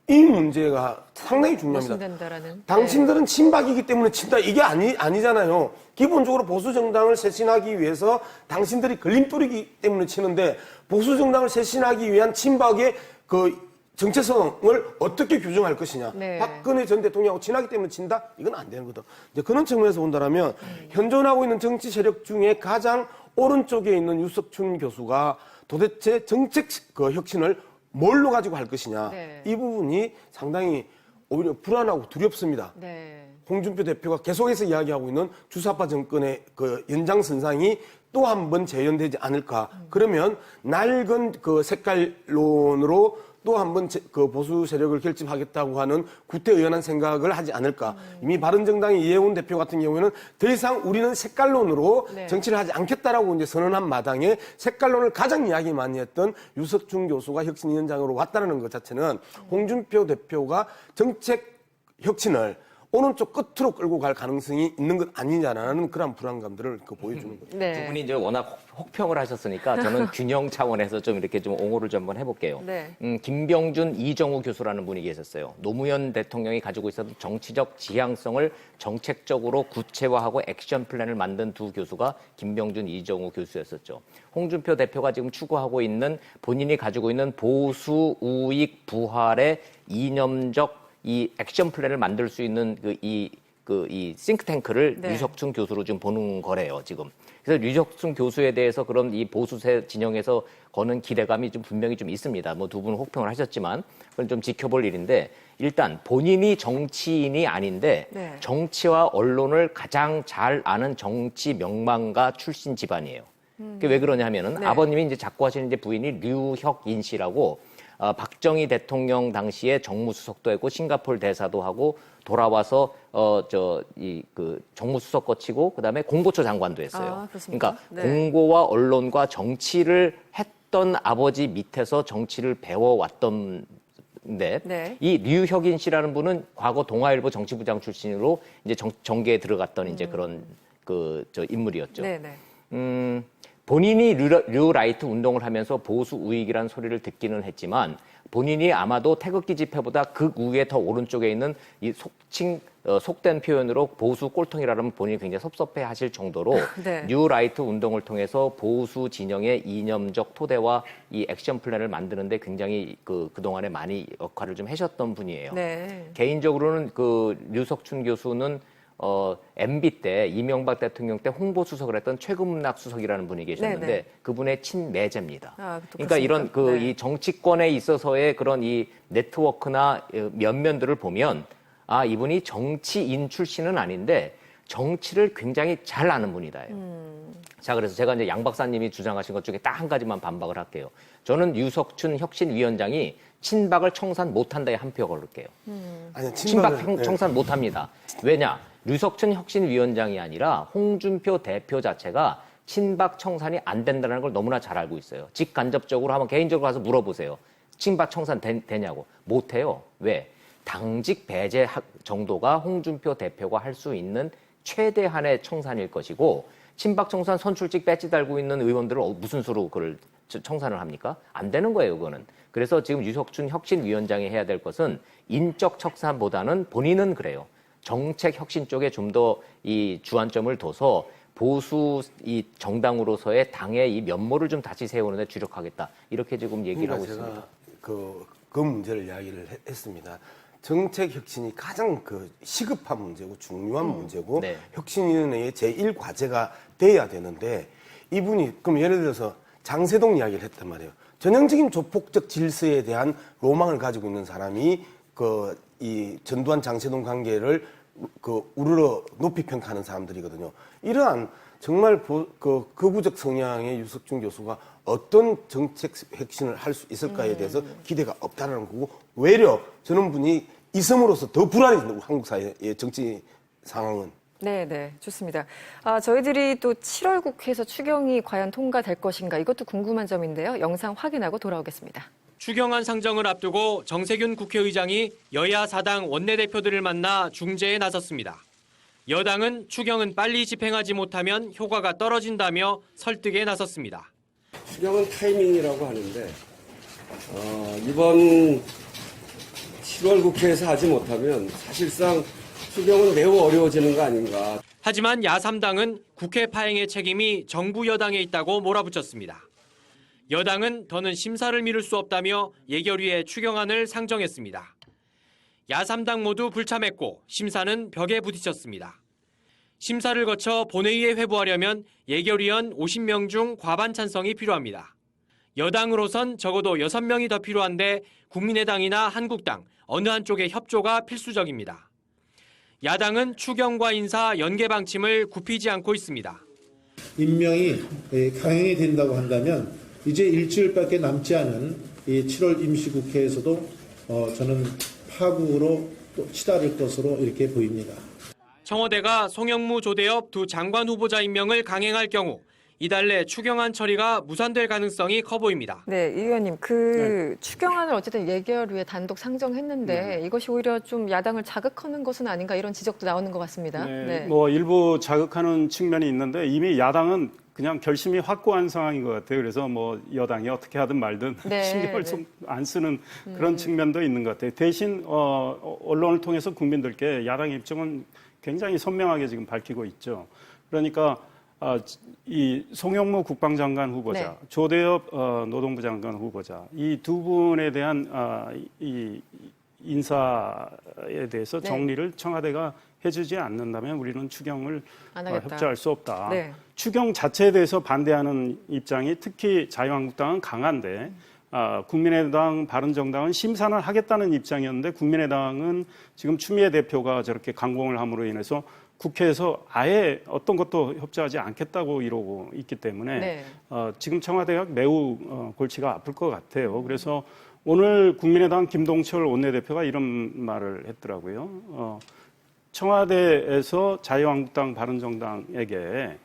이 문제가 상당히 중요합니다. 모순된다라는. 당신들은 친박이기 때문에 친다 이게 아니잖아요. 기본적으로 보수 정당을 쇄신하기 위해서 당신들이 걸림돌이기 때문에 치는데 보수 정당을 쇄신하기 위한 친박의 그 정체성을 어떻게 규정할 것이냐. 네. 박근혜 전 대통령하고 친하기 때문에 친다? 이건 안 되는 거다. 이제 그런 측면에서 본다면 현존하고 있는 정치 세력 중에 가장 오른쪽에 있는 유석춘 교수가 도대체 정책 그 혁신을 뭘로 가지고 할 것이냐. 네. 이 부분이 상당히 오히려 불안하고 두렵습니다. 네. 홍준표 대표가 계속해서 이야기하고 있는 주사파 정권의 그 연장선상이 또 한 번 재현되지 않을까. 그러면 낡은 그 색깔론으로 또 한 번 그 보수 세력을 결집하겠다고 하는 구태의연한 생각을 하지 않을까. 이미 바른정당의 이해운 대표 같은 경우에는 더 이상 우리는 색깔론으로 네. 정치를 하지 않겠다라고 이제 선언한 마당에 색깔론을 가장 이야기 많이 했던 유석춘 교수가 혁신위원장으로 왔다는 것 자체는 홍준표 대표가 정책 혁신을 오른쪽 끝으로 끌고 갈 가능성이 있는 것 아니냐라는 그런 불안감들을 보여주는 거죠. 네. 두 분이 이제 워낙 혹평을 하셨으니까 저는 균형 차원에서 좀 이렇게 좀 옹호를 좀 한번 해볼게요. 네. 김병준, 이정우 교수라는 분이 계셨어요. 노무현 대통령이 가지고 있었던 정치적 지향성을 정책적으로 구체화하고 액션 플랜을 만든 두 교수가 김병준, 이정우 교수였었죠. 홍준표 대표가 지금 추구하고 있는 본인이 가지고 있는 보수 우익 부활의 이념적 이 액션 플랜을 만들 수 있는 이 싱크탱크를 네. 유석춘 교수로 지금 보는 거래요, 지금. 그래서 유석춘 교수에 대해서 그런 이 보수세 진영에서 거는 기대감이 좀 분명히 좀 있습니다. 뭐 두 분은 혹평을 하셨지만 그건 좀 지켜볼 일인데 일단 본인이 정치인이 아닌데 네. 정치와 언론을 가장 잘 아는 정치 명망가 출신 집안이에요. 그게 왜 그러냐면은 네. 아버님이 이제 자꾸 하시는 이제 부인이 류혁인 씨라고 박정희 대통령 당시에 정무수석도 했고 싱가포르 대사도 하고 돌아와서 정무수석 거치고 그다음에 공보처 장관도 했어요. 아, 그렇습니까? 그러니까 네. 공고와 언론과 정치를 했던 아버지 밑에서 정치를 배워왔던 있는데 네. 이 류혁인 씨라는 분은 과거 동아일보 정치부장 출신으로 이제 정계에 들어갔던 이제 그런 저 인물이었죠. 네네. 본인이 류라이트 운동을 하면서 보수 우익이라는 소리를 듣기는 했지만 본인이 아마도 태극기 집회보다 극 우에 더 오른쪽에 있는 이 속된 표현으로 보수 꼴통이라면 본인이 굉장히 섭섭해 하실 정도로 네. 뉴라이트 운동을 통해서 보수 진영의 이념적 토대와 이 액션 플랜을 만드는데 굉장히 그동안에 많이 역할을 좀 하셨던 분이에요. 네. 개인적으로는 류석춘 교수는 MB 때 이명박 대통령 때 홍보수석을 했던 최금락 수석이라는 분이 계셨는데 네네. 그분의 친매제입니다. 또 그러니까 이런 그렇습니까? 네. 이 정치권에 있어서의 그런 이 네트워크나 면면들을 보면 이분이 정치인 출신은 아닌데 정치를 굉장히 잘 아는 분이다. 자, 그래서 제가 이제 양 박사님이 주장하신 것 중에 딱 한 가지만 반박을 할게요. 저는 유석춘 혁신위원장이 친박을 청산 못한다에 한 표 걸을게요. 아니, 친박 청산 못합니다. 왜냐? 류석춘 혁신위원장이 아니라 홍준표 대표 자체가 친박 청산이 안 된다는 걸 너무나 잘 알고 있어요. 직간접적으로 한번 개인적으로 가서 물어보세요. 친박 청산 되냐고. 못해요. 왜? 당직 배제 정도가 홍준표 대표가 할 수 있는 최대한의 청산일 것이고 친박 청산 선출직 배지 달고 있는 의원들을 무슨 수로 그걸 청산을 합니까? 안 되는 거예요, 그거는. 그래서 지금 유석춘 혁신위원장이 해야 될 것은 인적 청산보다는 본인은 그래요. 정책 혁신 쪽에 좀 더 이 주안점을 둬서 보수 이 정당으로서의 당의 이 면모를 좀 다시 세우는 데 주력하겠다. 이렇게 지금 얘기를 하고 있습니다. 제가 그 문제를 이야기를 했습니다. 정책 혁신이 가장 시급한 문제고 중요한 문제고 네. 혁신위원회의 제1과제가 돼야 되는데 이분이 그럼 예를 들어서 장세동 이야기를 했단 말이에요. 전형적인 조폭적 질서에 대한 로망을 가지고 있는 사람이 이 전두환 장세동 관계를 우르르 높이 평가하는 사람들이거든요. 이러한 정말 극우적 성향의 유석춘 교수가 어떤 정책 혁신을 할 수 있을까에 대해서 기대가 없다라는 거고 오히려 저는 분이 있음으로써 더 불안해진다고 한국 사회의 정치 상황은. 네, 좋습니다. 저희들이 또 7월 국회에서 추경이 과연 통과될 것인가 이것도 궁금한 점인데요. 영상 확인하고 돌아오겠습니다. 추경안 상정을 앞두고 정세균 국회의장이 여야 4당 원내대표들을 만나 중재에 나섰습니다. 여당은 추경은 빨리 집행하지 못하면 효과가 떨어진다며 설득에 나섰습니다. 추경은 타이밍이라고 하는데 이번 7월 국회에서 하지 못하면 사실상 추경은 매우 어려워지는 거 아닌가. 하지만 야3당은 국회 파행의 책임이 정부 여당에 있다고 몰아붙였습니다. 여당은 더는 심사를 미룰 수 없다며 예결위에 추경안을 상정했습니다. 야3당 모두 불참했고 심사는 벽에 부딪혔습니다. 심사를 거쳐 본회의에 회부하려면 예결위원 50명 중 과반 찬성이 필요합니다. 여당으로선 적어도 6명이 더 필요한데 국민의당이나 한국당 어느 한쪽의 협조가 필수적입니다. 야당은 추경과 인사 연계 방침을 굽히지 않고 있습니다. 임명이 강행이 된다고 한다면 이제 일주일밖에 남지 않은 이 7월 임시국회에서도 저는 파국으로 또 치달을 것으로 이렇게 보입니다. 청와대가 송영무 조대엽 두 장관 후보자 임명을 강행할 경우 이달 내 추경안 처리가 무산될 가능성이 커 보입니다. 네, 이 의원님, 추경안을 어쨌든 예결위에 단독 상정했는데 이것이 오히려 좀 야당을 자극하는 것은 아닌가 이런 지적도 나오는 것 같습니다. 네. 뭐 일부 자극하는 측면이 있는데 이미 야당은 그냥 결심이 확고한 상황인 것 같아요. 그래서 뭐 여당이 어떻게 하든 말든 신경을 좀 안 쓰는 그런 측면도 있는 것 같아요. 대신 언론을 통해서 국민들께 야당의 입장은 굉장히 선명하게 지금 밝히고 있죠. 그러니까 이 송영무 국방장관 후보자, 조대엽 노동부 장관 후보자 이 두 분에 대한 이 인사에 대해서 정리를 청와대가 해주지 않는다면 우리는 추경을 협조할 수 없다. 추경 자체에 대해서 반대하는 입장이 특히 자유한국당은 강한데 국민의당, 바른정당은 심사는 하겠다는 입장이었는데 국민의당은 지금 추미애 대표가 저렇게 강공을 함으로 인해서 국회에서 아예 어떤 것도 협조하지 않겠다고 이러고 있기 때문에 지금 청와대가 매우 골치가 아플 것 같아요. 그래서 오늘 국민의당 김동철 원내대표가 이런 말을 했더라고요. 청와대에서 자유한국당, 바른정당에게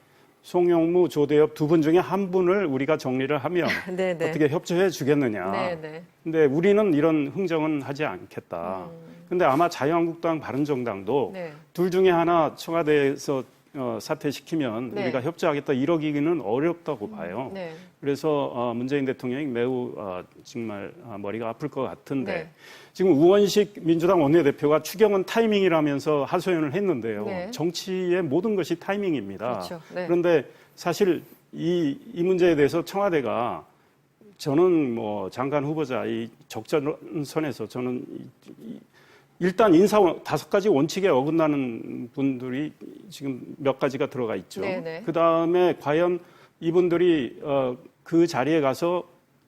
송영무, 조대엽 두 분 중에 한 분을 우리가 정리를 하면 네네. 어떻게 협조해 주겠느냐. 네네. 근데 우리는 이런 흥정은 하지 않겠다. 근데 아마 자유한국당, 바른정당도 네. 둘 중에 하나 청와대에서 사퇴시키면 네. 우리가 협조하겠다 이러기는 어렵다고 봐요. 네. 그래서 문재인 대통령이 매우 정말 머리가 아플 것 같은데 네. 지금 우원식 민주당 원내대표가 추경은 타이밍이라면서 하소연을 했는데요. 네. 정치의 모든 것이 타이밍입니다. 그렇죠. 네. 그런데 사실 이 문제에 대해서 청와대가 저는 뭐 장관 후보자 이 적절선에서 저는 일단 인사 5가지 원칙에 어긋나는 분들이 지금 몇 가지가 들어가 있죠. 네네. 그다음에 과연 이분들이 그 자리에 가서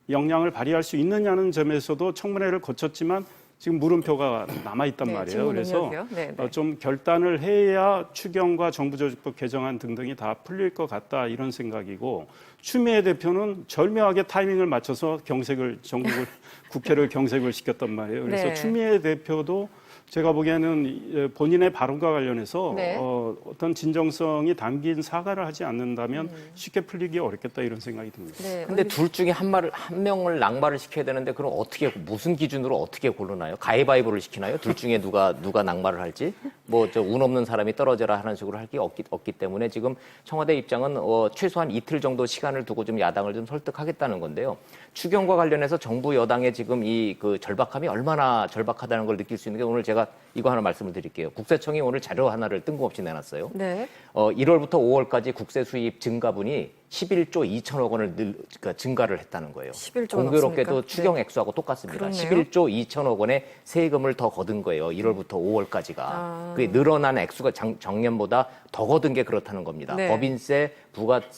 역량을 발휘할 수 있느냐는 점에서도 청문회를 거쳤지만 지금 물음표가 남아있단 네, 말이에요. 직무 그래서 능력이요? 네네. 좀 결단을 해야 추경과 정부조직법 개정안 등등이 다 풀릴 것 같다 이런 생각이고 추미애 대표는 절묘하게 타이밍을 맞춰서 전국을 국회를 경색을 시켰단 말이에요. 그래서 네. 추미애 대표도 제가 보기에는 본인의 발언과 관련해서 네. 어떤 진정성이 담긴 사과를 하지 않는다면 쉽게 풀리기 어렵겠다 이런 생각이 듭니다. 네. 근데 둘 중에 한 명을 낙마를 시켜야 되는데 그럼 어떻게 무슨 기준으로 어떻게 고르나요? 가위바위보를 시키나요? 둘 중에 누가 낙마를 할지? 뭐 저 운 없는 사람이 떨어져라 하는 식으로 할 게 없기 때문에 지금 청와대 입장은 최소한 이틀 정도 시간을 두고 좀 야당을 좀 설득하겠다는 건데요. 추경과 관련해서 정부 여당의 지금 이 그 절박함이 얼마나 절박하다는 걸 느낄 수 있는 게 오늘 제가 이거 하나 말씀을 드릴게요. 국세청이 오늘 자료 하나를 뜬금없이 내놨어요. 네. 1월부터 5월까지 국세 수입 증가분이 11조 2천억 원을 그러니까 증가를 했다는 거예요. 11조 공교롭게도 넘습니까? 추경 네. 액수하고 똑같습니다. 그렇네요. 11조 2천억 원의 세금을 더 거둔 거예요. 1월부터 5월까지가. 그게 늘어난 액수가 작년보다 더 거둔 게 그렇다는 겁니다. 네. 법인세,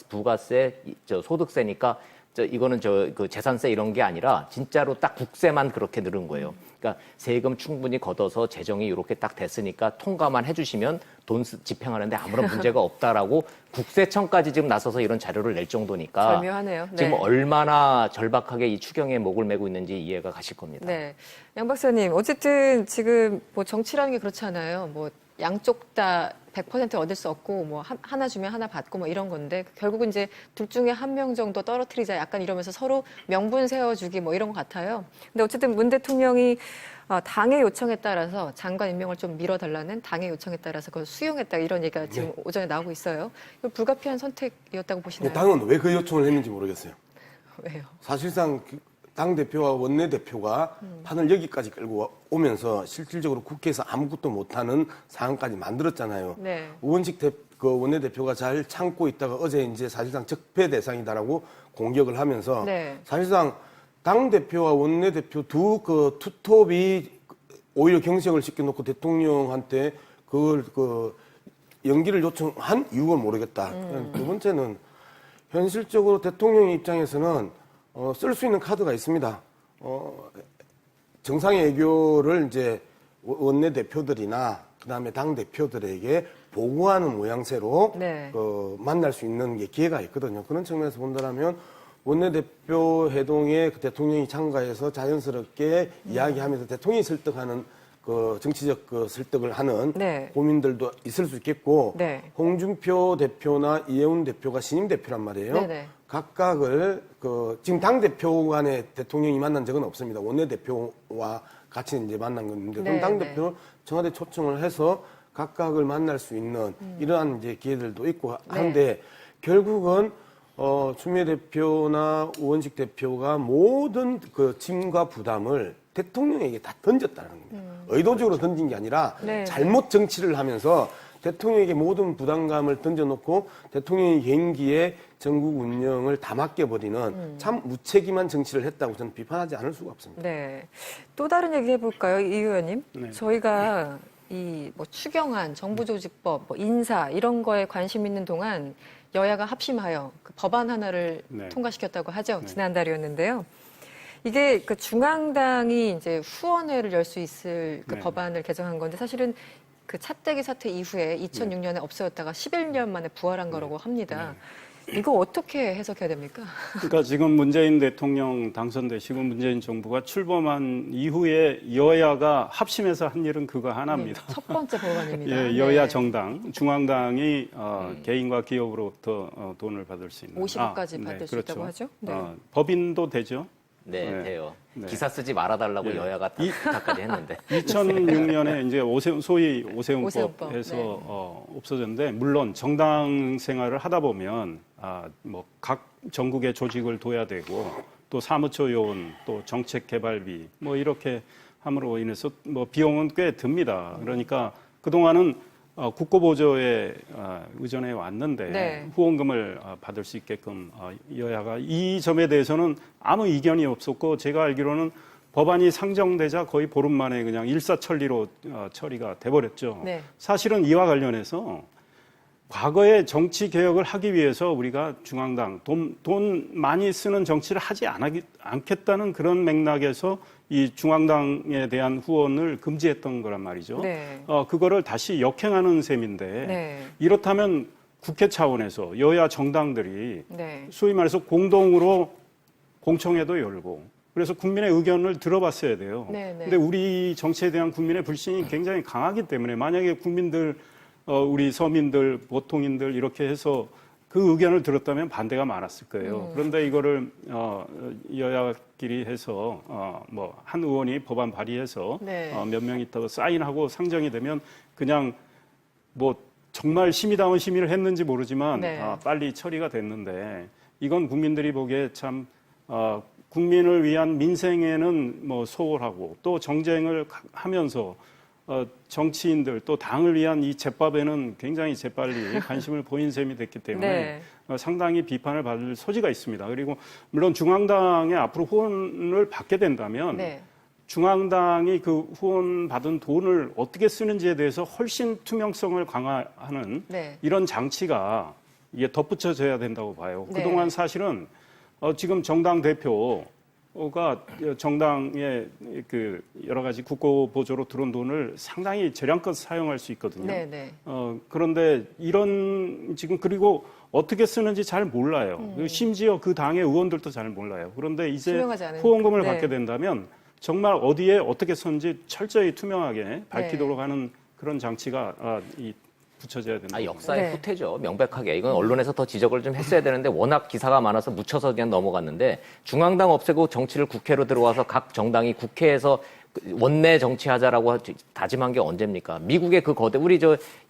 부가세, 소득세니까 이거는 그 재산세 이런 게 아니라 진짜로 딱 국세만 그렇게 늘은 거예요. 그러니까 세금 충분히 걷어서 재정이 이렇게 딱 됐으니까 통과만 해주시면 돈 집행하는데 아무런 문제가 없다라고 국세청까지 지금 나서서 이런 자료를 낼 정도니까 절묘하네요. 네. 지금 얼마나 절박하게 이 추경에 목을 메고 있는지 이해가 가실 겁니다. 네. 양 박사님, 어쨌든 지금 뭐 정치라는 게 그렇잖아요. 뭐 양쪽 다 100% 얻을 수 없고 뭐 하나 주면 하나 받고 뭐 이런 건데 결국은 이제 둘 중에 한 명 정도 떨어뜨리자 약간 이러면서 서로 명분 세워주기 뭐 이런 것 같아요. 근데 어쨌든 문 대통령이 당의 요청에 따라서 장관 임명을 좀 미뤄달라는 당의 요청에 따라서 그걸 수용했다 이런 얘기가 지금 오전에 나오고 있어요. 이거 불가피한 선택이었다고 보시나요? 당은 왜 그 요청을 했는지 모르겠어요. 왜요? 사실상 당대표와 원내대표가 판을 여기까지 끌고 오면서 실질적으로 국회에서 아무것도 못하는 상황까지 만들었잖아요. 네. 우원식 원내대표가 잘 참고 있다가 어제 이제 사실상 적폐 대상이다라고 공격을 하면서 네. 사실상 당대표와 원내대표 두 투톱이 오히려 경색을 시켜놓고 대통령한테 그걸 연기를 요청한 이유를 모르겠다. 두 번째는 현실적으로 대통령 입장에서는 쓸 수 있는 카드가 있습니다. 정상외교를 이제 원내대표들이나 그다음에 당대표들에게 보고하는 모양새로 네. 만날 수 있는 기회가 있거든요. 그런 측면에서 본다면 원내대표 회동에 대통령이 참가해서 자연스럽게 이야기하면서 대통령이 설득하는 정치적 설득을 하는 네. 고민들도 있을 수 있겠고 네. 홍준표 대표나 이해운 대표가 신임 대표란 말이에요. 네네. 각각을 지금 당 대표 간에 대통령이 만난 적은 없습니다. 원내 대표와 같이 이제 만난 건데 그럼 당 대표를 청와대 초청을 해서 각각을 만날 수 있는 이러한 이제 기회들도 있고 한데 결국은 추미애 대표나 우원식 대표가 모든 짐과 부담을 대통령에게 다 던졌다는 겁니다. 의도적으로 던진 게 아니라 네. 잘못 정치를 하면서 대통령에게 모든 부담감을 던져놓고 대통령의 개인기에 전국 운영을 다 맡겨버리는 참 무책임한 정치를 했다고 저는 비판하지 않을 수가 없습니다. 네. 또 다른 얘기 해볼까요, 이 의원님? 네. 저희가 이 뭐 추경안, 정부조직법, 뭐 인사 이런 거에 관심 있는 동안 여야가 합심하여 그 법안 하나를 네. 통과시켰다고 하죠. 네. 지난달이었는데요. 이게 그 중앙당이 이제 후원회를 열 수 있을 그 네. 법안을 개정한 건데 사실은 그 차떼기 사태 이후에 2006년에 없어졌다가 11년 만에 부활한 거라고 합니다. 이거 어떻게 해석해야 됩니까? 그러니까 지금 문재인 대통령 당선되시고 문재인 정부가 출범한 이후에 여야가 합심해서 한 일은 그거 하나입니다. 첫 번째 법안입니다. 예, 여야 정당, 중앙당이 개인과 기업으로부터 돈을 받을 수 있는 50억까지 받을 수 그렇죠. 있다고 하죠. 네. 법인도 되죠. 네, 네. 돼요. 네. 기사 쓰지 말아달라고 예. 여야가 다 부탁까지 했는데. 2006년에 이제 소위 오세훈법에서 네. 없어졌는데 물론 정당 생활을 하다 보면 뭐 각 전국의 조직을 둬야 되고 또 사무처 요원 또 정책 개발비 뭐 이렇게 함으로 인해서 뭐 비용은 꽤 듭니다. 그러니까 그동안은 국고보조에 의존해 왔는데 네. 후원금을 받을 수 있게끔 여야가 이 점에 대해서는 아무 이견이 없었고 제가 알기로는 법안이 상정되자 거의 보름 만에 그냥 일사천리로 처리가 돼버렸죠. 네. 사실은 이와 관련해서 과거에 정치 개혁을 하기 위해서 우리가 중앙당 돈 많이 쓰는 정치를 하지 않겠다는 그런 맥락에서 이 중앙당에 대한 후원을 금지했던 거란 말이죠. 네. 그거를 다시 역행하는 셈인데 네. 이렇다면 국회 차원에서 여야 정당들이 네. 소위 말해서 공동으로 공청회도 열고 그래서 국민의 의견을 들어봤어야 돼요. 네, 네. 근데 우리 정치에 대한 국민의 불신이 굉장히 강하기 때문에 만약에 국민들 우리 서민들, 보통인들 이렇게 해서 그 의견을 들었다면 반대가 많았을 거예요. 그런데 이거를 여야끼리 해서 뭐 한 의원이 법안 발의해서 네. 몇 명 있다고 사인하고 상정이 되면 그냥 뭐 정말 심의다운 심의를 했는지 모르지만 네. 빨리 처리가 됐는데 이건 국민들이 보기에 참 국민을 위한 민생에는 뭐 소홀하고 또 정쟁을 하면서 정치인들 또 당을 위한 이 제밥에는 굉장히 재빨리 관심을 보인 셈이 됐기 때문에 네. 상당히 비판을 받을 소지가 있습니다. 그리고 물론 중앙당에 앞으로 후원을 받게 된다면 네. 중앙당이 그 후원 받은 돈을 어떻게 쓰는지에 대해서 훨씬 투명성을 강화하는 네. 이런 장치가 이게 덧붙여져야 된다고 봐요. 네. 그동안 사실은 지금 정당 대표가 정당의 그 여러 가지 국고 보조로 들어온 돈을 상당히 재량껏 사용할 수 있거든요. 네, 네. 그런데 이런 지금 그리고 어떻게 쓰는지 잘 몰라요. 심지어 그 당의 의원들도 잘 몰라요. 그런데 이제 투명하지 않으니까. 후원금을 네. 받게 된다면 정말 어디에 어떻게 썼는지 철저히 투명하게 밝히도록 하는 그런 장치가 붙여져야 된다. 역사의 네. 후퇴죠. 명백하게. 이건 언론에서 더 지적을 좀 했어야 되는데 워낙 기사가 많아서 묻혀서 그냥 넘어갔는데 중앙당 없애고 정치를 국회로 들어와서 각 정당이 국회에서 원내 정치하자라고 다짐한 게 언제입니까? 미국의 그 거대 우리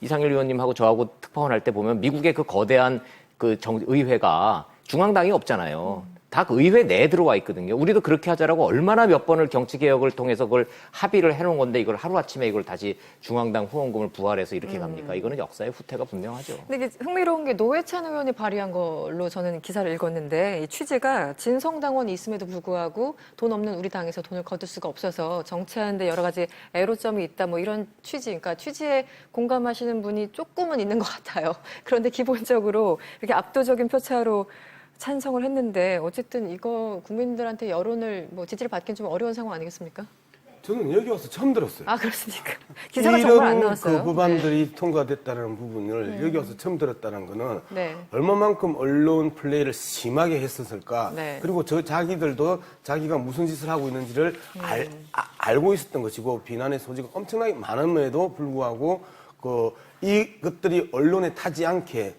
이상일 의원님하고 저하고 특파원 할 때 보면 미국의 그 거대한 그 의회가 중앙당이 없잖아요. 다 그 의회 내에 들어와 있거든요. 우리도 그렇게 하자라고 얼마나 몇 번을 정치개혁을 통해서 그걸 합의를 해놓은 건데 이걸 하루아침에 이걸 다시 중앙당 후원금을 부활해서 이렇게 갑니까? 이거는 역사의 후퇴가 분명하죠. 근데 이게 흥미로운 게 노회찬 의원이 발의한 걸로 저는 기사를 읽었는데 이 취지가 진성당원이 있음에도 불구하고 돈 없는 우리 당에서 돈을 거둘 수가 없어서 정치하는데 여러 가지 애로점이 있다 뭐 이런 취지, 그러니까 취지에 공감하시는 분이 조금은 있는 것 같아요. 그런데 기본적으로 이렇게 압도적인 표차로 찬성을 했는데 어쨌든 이거 국민들한테 여론을 뭐 지지를 받기는 좀 어려운 상황 아니겠습니까? 저는 여기 와서 처음 들었어요. 아 그렇습니까? 기사가 정말 안 나왔어요. 그 법안들이 통과됐다는 부분을 여기 와서 처음 들었다는 거는 네. 얼마만큼 언론 플레이를 심하게 했었을까. 네. 그리고 자기들도 자기가 무슨 짓을 하고 있는지를 알고 있었던 것이고 비난의 소지가 엄청나게 많음에도 불구하고 이것들이 언론에 타지 않게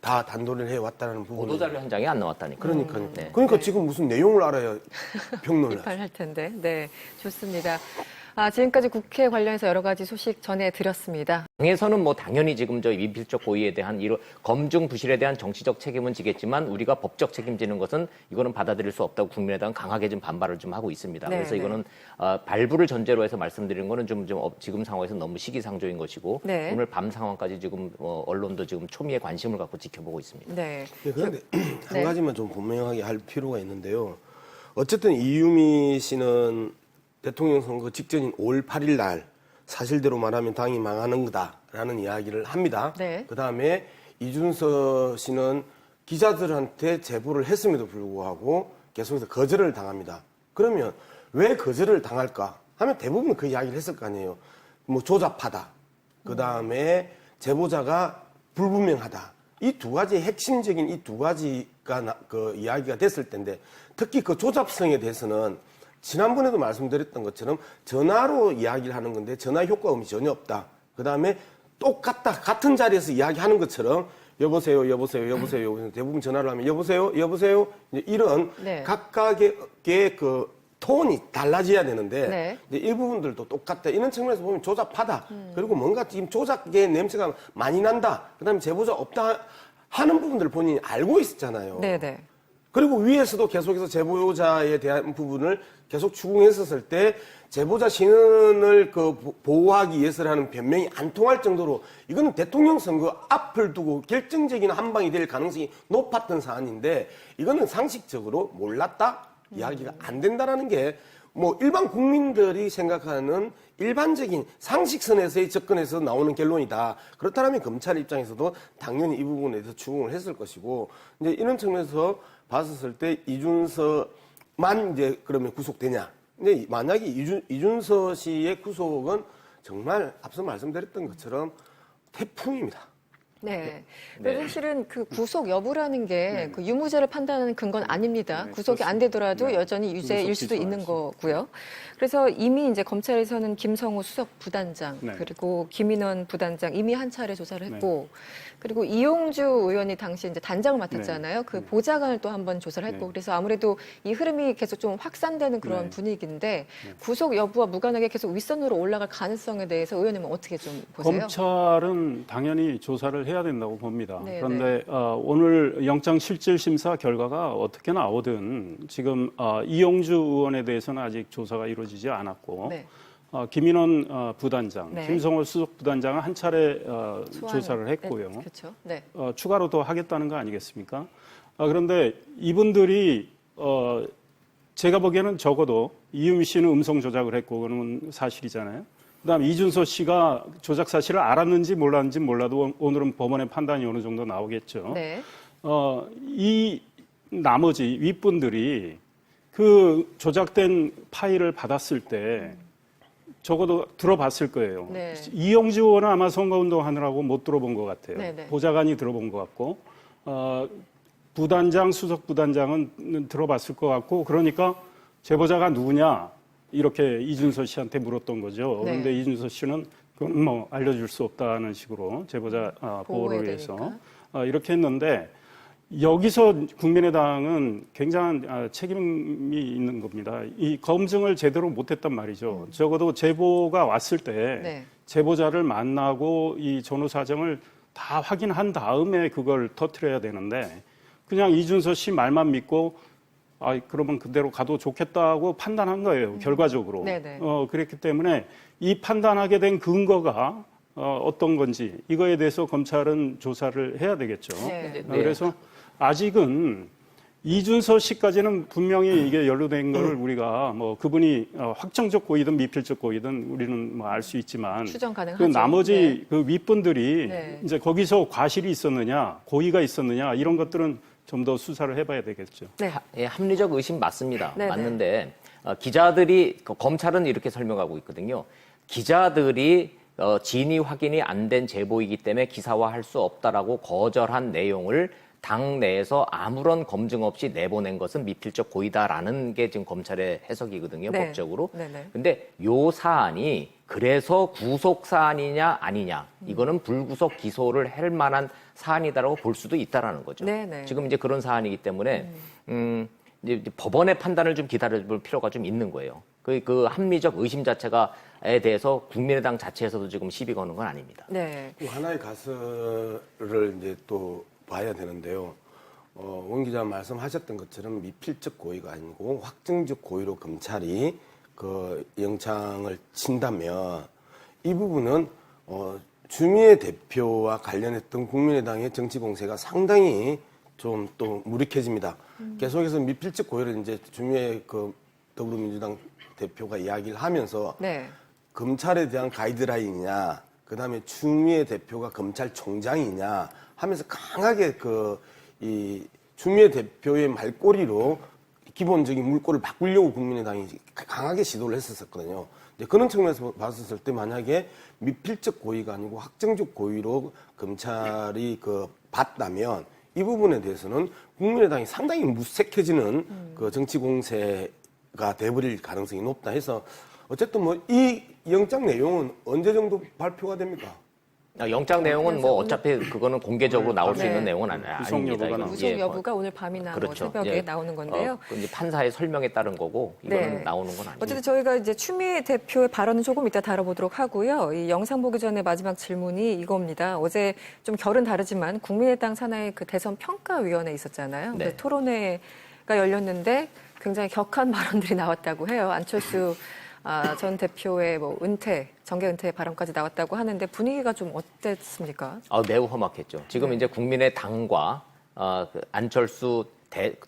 다 단도를 해왔다는 부분. 보도자료 한 장이 안 나왔다니까. 그러니까요. 네. 그러니까 지금 무슨 내용을 알아야 평론을 하죠. 비판할 텐데. 네, 좋습니다. 지금까지 국회 관련해서 여러 가지 소식 전해드렸습니다. 당에서는 뭐 당연히 지금 미필적 고의에 대한 이런 검증 부실에 대한 정치적 책임은 지겠지만 우리가 법적 책임지는 것은 이거는 받아들일 수 없다고 국민의당은 강하게 좀 반발을 좀 하고 있습니다. 네, 그래서 네. 이거는 발부를 전제로 해서 말씀드리는 거는 좀 지금 상황에서 너무 시기상조인 것이고 네. 오늘 밤 상황까지 지금 언론도 지금 초미의 관심을 갖고 지켜보고 있습니다. 네. 그런데 네. 한 가지만 좀 분명하게 할 필요가 있는데요. 어쨌든 이유미 씨는 대통령 선거 직전인 5월 8일 날 사실대로 말하면 당이 망하는 거다라는 이야기를 합니다. 네. 그다음에 이준서 씨는 기자들한테 제보를 했음에도 불구하고 계속해서 거절을 당합니다. 그러면 왜 거절을 당할까 하면 대부분 그 이야기를 했을 거 아니에요. 뭐 조잡하다. 그다음에 제보자가 불분명하다. 이 두 가지 핵심적인 이 두 가지가 그 이야기가 됐을 텐데 특히 그 조잡성에 대해서는 지난번에도 말씀드렸던 것처럼 전화로 이야기를 하는 건데 전화 효과음이 전혀 없다. 그다음에 똑같다. 같은 자리에서 이야기하는 것처럼 여보세요, 여보세요, 여보세요, 여보세요. 대부분 전화를 하면 여보세요, 여보세요. 이제 이런 네. 각각의 그 톤이 달라져야 되는데 네. 이제 이 부분들도 똑같다. 이런 측면에서 보면 조잡하다. 그리고 뭔가 지금 조작의 냄새가 많이 난다. 그다음에 제보자 없다 하는 부분들을 본인이 알고 있었잖아요. 네네. 그리고 위에서도 계속해서 제보자에 대한 부분을 계속 추궁했었을 때 제보자 신원을 그 보호하기 위해서라는 변명이 안 통할 정도로 이거는 대통령 선거 앞을 두고 결정적인 한 방이 될 가능성이 높았던 사안인데 이거는 상식적으로 몰랐다? 이야기가 안 된다라는 게 뭐 일반 국민들이 생각하는 일반적인 상식선에서의 접근에서 나오는 결론이다. 그렇다면 검찰 입장에서도 당연히 이 부분에 대해서 추궁을 했을 것이고 이제 이런 측면에서 봤었을 때 이준서만 이제 그러면 구속되냐? 근데 만약에 이준서 씨의 구속은 정말 앞서 말씀드렸던 것처럼 태풍입니다. 네. 그래서 사실은 그 구속 여부라는 게 그 유무죄를 판단하는 근거는 아닙니다. 네, 구속이 안 되더라도 네. 여전히 유죄일 수도 구속 있는 기소하죠. 거고요. 그래서 이미 이제 검찰에서는 김성호 수석 부단장 네. 그리고 김인원 부단장 이미 한 차례 조사를 했고 그리고 이용주 의원이 당시 이제 단장을 맡았잖아요. 그 보좌관을 또 한 번 조사를 했고 네. 그래서 아무래도 이 흐름이 계속 좀 확산되는 그런 네. 분위기인데 구속 여부와 무관하게 계속 윗선으로 올라갈 가능성에 대해서 의원님은 어떻게 좀 보세요? 검찰은 당연히 조사를 해야 된다고 봅니다. 네, 그런데 오늘 영장실질심사 결과가 어떻게 나오든 지금 이용주 의원에 대해서는 아직 조사가 이루어지지 않았고 네. 김인원 부단장, 네. 김성호 수석 부단장은 한 차례 조사를 했고요. 그렇죠. 네. 추가로 더 하겠다는 거 아니겠습니까? 그런데 이분들이 제가 보기에는 적어도 이유미 씨는 음성 조작을 했고 그러면 사실이잖아요. 그다음 이준서 씨가 조작 사실을 알았는지 몰랐는지 몰라도 오늘은 법원의 판단이 어느 정도 나오겠죠. 네. 이 나머지 윗분들이 그 조작된 파일을 받았을 때 적어도 들어봤을 거예요. 네. 이용주 의원은 아마 선거운동 하느라고 못 들어본 것 같아요. 네, 네. 보좌관이 들어본 것 같고 부단장, 수석 부단장은 들어봤을 것 같고 그러니까 제보자가 누구냐 이렇게 이준서 씨한테 물었던 거죠. 네. 그런데 이준서 씨는 그건 뭐 알려줄 수 없다는 식으로 제보자 보호를 위해서 이렇게 했는데 여기서 국민의당은 굉장한 책임이 있는 겁니다. 이 검증을 제대로 못했단 말이죠. 적어도 제보가 왔을 때 네. 제보자를 만나고 이 전후 사정을 다 확인한 다음에 그걸 터뜨려야 되는데 그냥 이준서 씨 말만 믿고 그러면 그대로 가도 좋겠다고 판단한 거예요. 결과적으로. 네네. 그랬기 때문에 이 판단하게 된 근거가 어떤 건지 이거에 대해서 검찰은 조사를 해야 되겠죠. 네. 그래서 아직은 이준서 씨까지는 분명히 이게 연루된 걸 우리가 뭐 그분이 확정적 고의든 미필적 고의든 우리는 뭐 알 수 있지만 추정 가능하죠. 그 나머지 네. 그 윗분들이 네. 이제 거기서 과실이 있었느냐, 고의가 있었느냐 이런 것들은 좀 더 수사를 해봐야 되겠죠. 네. 예, 합리적 의심 맞습니다. 네네. 맞는데 기자들이 검찰은 이렇게 설명하고 있거든요. 기자들이 진위 확인이 안 된 제보이기 때문에 기사화할 수 없다라고 거절한 내용을 당 내에서 아무런 검증 없이 내보낸 것은 미필적 고의다라는 게 지금 검찰의 해석이거든요, 네. 법적으로. 네네. 근데 요 사안이 그래서 구속 사안이냐 아니냐 이거는 불구속 기소를 할 만한 사안이다라고 볼 수도 있다라는 거죠. 네네. 지금 이제 그런 사안이기 때문에 이제 법원의 판단을 좀 기다려볼 필요가 좀 있는 거예요. 그 합리적 의심 자체가에 대해서 국민의당 자체에서도 지금 시비 거는 건 아닙니다. 네. 또 하나의 가설을 이제 또 봐야 되는데요. 원 기자 말씀하셨던 것처럼 미필적 고의가 아니고 확정적 고의로 검찰이 그 영장을 친다면 이 부분은 주미애 대표와 관련했던 국민의당의 정치 공세가 상당히 좀 또 무력해집니다. 계속해서 미필적 고의를 이제 주미애 그 더불어민주당 대표가 이야기를 하면서 네. 검찰에 대한 가이드라인이냐, 그 다음에 추미애 대표가 검찰총장이냐 하면서 강하게 이 추미애 대표의 말꼬리로 기본적인 물꼬를 바꾸려고 국민의당이 강하게 시도를 했었거든요. 이제 그런 측면에서 봤을 때 만약에 미필적 고의가 아니고 확정적 고의로 검찰이 봤다면 이 부분에 대해서는 국민의당이 상당히 무색해지는 그 정치 공세가 돼버릴 가능성이 높다 해서 어쨌든 뭐 이 영장 내용은 언제 정도 발표가 됩니까? 영장 내용은 뭐 어차피 그거는 공개적으로 나올 수 있는 내용은 아닙니다. 구속 여부가 오늘 밤이나 그렇죠. 뭐 새벽에 나오는 건데요. 이제 판사의 설명에 따른 거고 이거는 나오는 건 아니에요. 어쨌든 저희가 이제 추미애 대표의 발언은 조금 이따 다뤄보도록 하고요. 이 영상 보기 전에 마지막 질문이 이겁니다. 어제 좀 결은 다르지만 국민의당 산하의 그 대선 평가위원회 있었잖아요. 네. 토론회가 열렸는데 굉장히 격한 발언들이 나왔다고 해요. 안철수 전 대표의 뭐 정계 은퇴 발언까지 나왔다고 하는데 분위기가 좀 어땠습니까? 매우 험악했죠. 지금 이제 국민의당과 그 안철수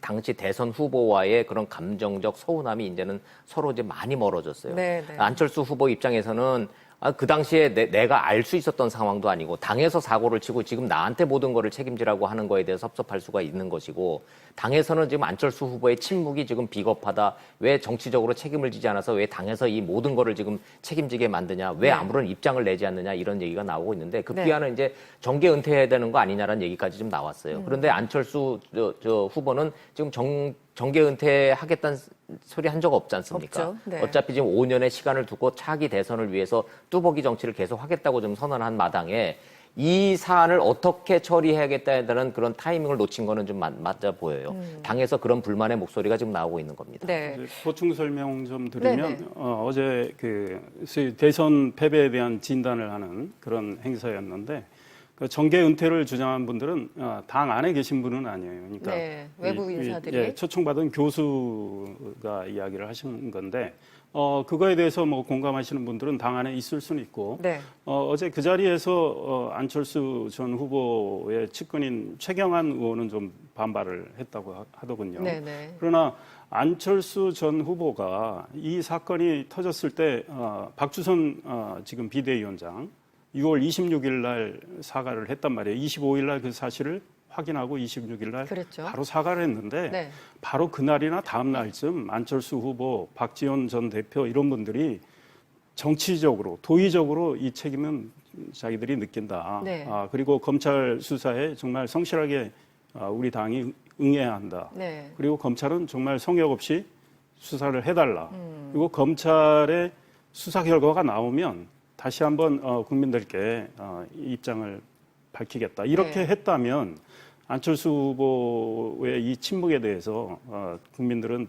당시 대선 후보와의 그런 감정적 서운함이 이제는 서로 이제 많이 멀어졌어요. 안철수 후보 입장에서는 그 당시에 내가 알 수 있었던 상황도 아니고 당에서 사고를 치고 지금 나한테 모든 거를 책임지라고 하는 거에 대해서 섭섭할 수가 있는 것이고 당에서는 지금 안철수 후보의 침묵이 지금 비겁하다. 왜 정치적으로 책임을 지지 않아서 왜 당에서 이 모든 거를 지금 책임지게 만드냐. 왜 아무런 입장을 내지 않느냐 이런 얘기가 나오고 있는데 급기야는 이제 정계 은퇴해야 되는 거 아니냐라는 얘기까지 좀 나왔어요. 그런데 안철수 후보는 지금 정계 은퇴하겠다는 소리 한 적 없지 않습니까? 어차피 지금 5년의 시간을 두고 차기 대선을 위해서 뚜벅이 정치를 계속 하겠다고 좀 선언한 마당에 이 사안을 어떻게 처리해야겠다는 그런 타이밍을 놓친 거는 좀 맞아 보여요. 당에서 그런 불만의 목소리가 지금 나오고 있는 겁니다. 보충 설명 좀 드리면 어제 그 대선 패배에 대한 진단을 하는 그런 행사였는데 그 정계 은퇴를 주장한 분들은 당 안에 계신 분은 아니에요. 그러니까 외부 인사들이 초청받은 교수가 이야기를 하신 건데 그거에 대해서 뭐 공감하시는 분들은 당 안에 있을 수는 있고 어제 그 자리에서 안철수 전 후보의 측근인 최경환 의원은 좀 반발을 했다고 하더군요. 그러나 안철수 전 후보가 이 사건이 터졌을 때 박주선 지금 비대위원장 6월 26일 날 사과를 했단 말이에요. 25일 날 그 사실을 확인하고 26일 날 바로 사과를 했는데 바로 그날이나 다음 날쯤 안철수 후보, 박지원 전 대표 이런 분들이 정치적으로, 도의적으로 이 책임은 자기들이 느낀다. 그리고 검찰 수사에 정말 성실하게 우리 당이 응해야 한다. 그리고 검찰은 정말 성역 없이 수사를 해달라. 그리고 검찰의 수사 결과가 나오면 다시 한번 국민들께 입장을 밝히겠다. 이렇게 했다면 안철수 후보의 이 침묵에 대해서 국민들은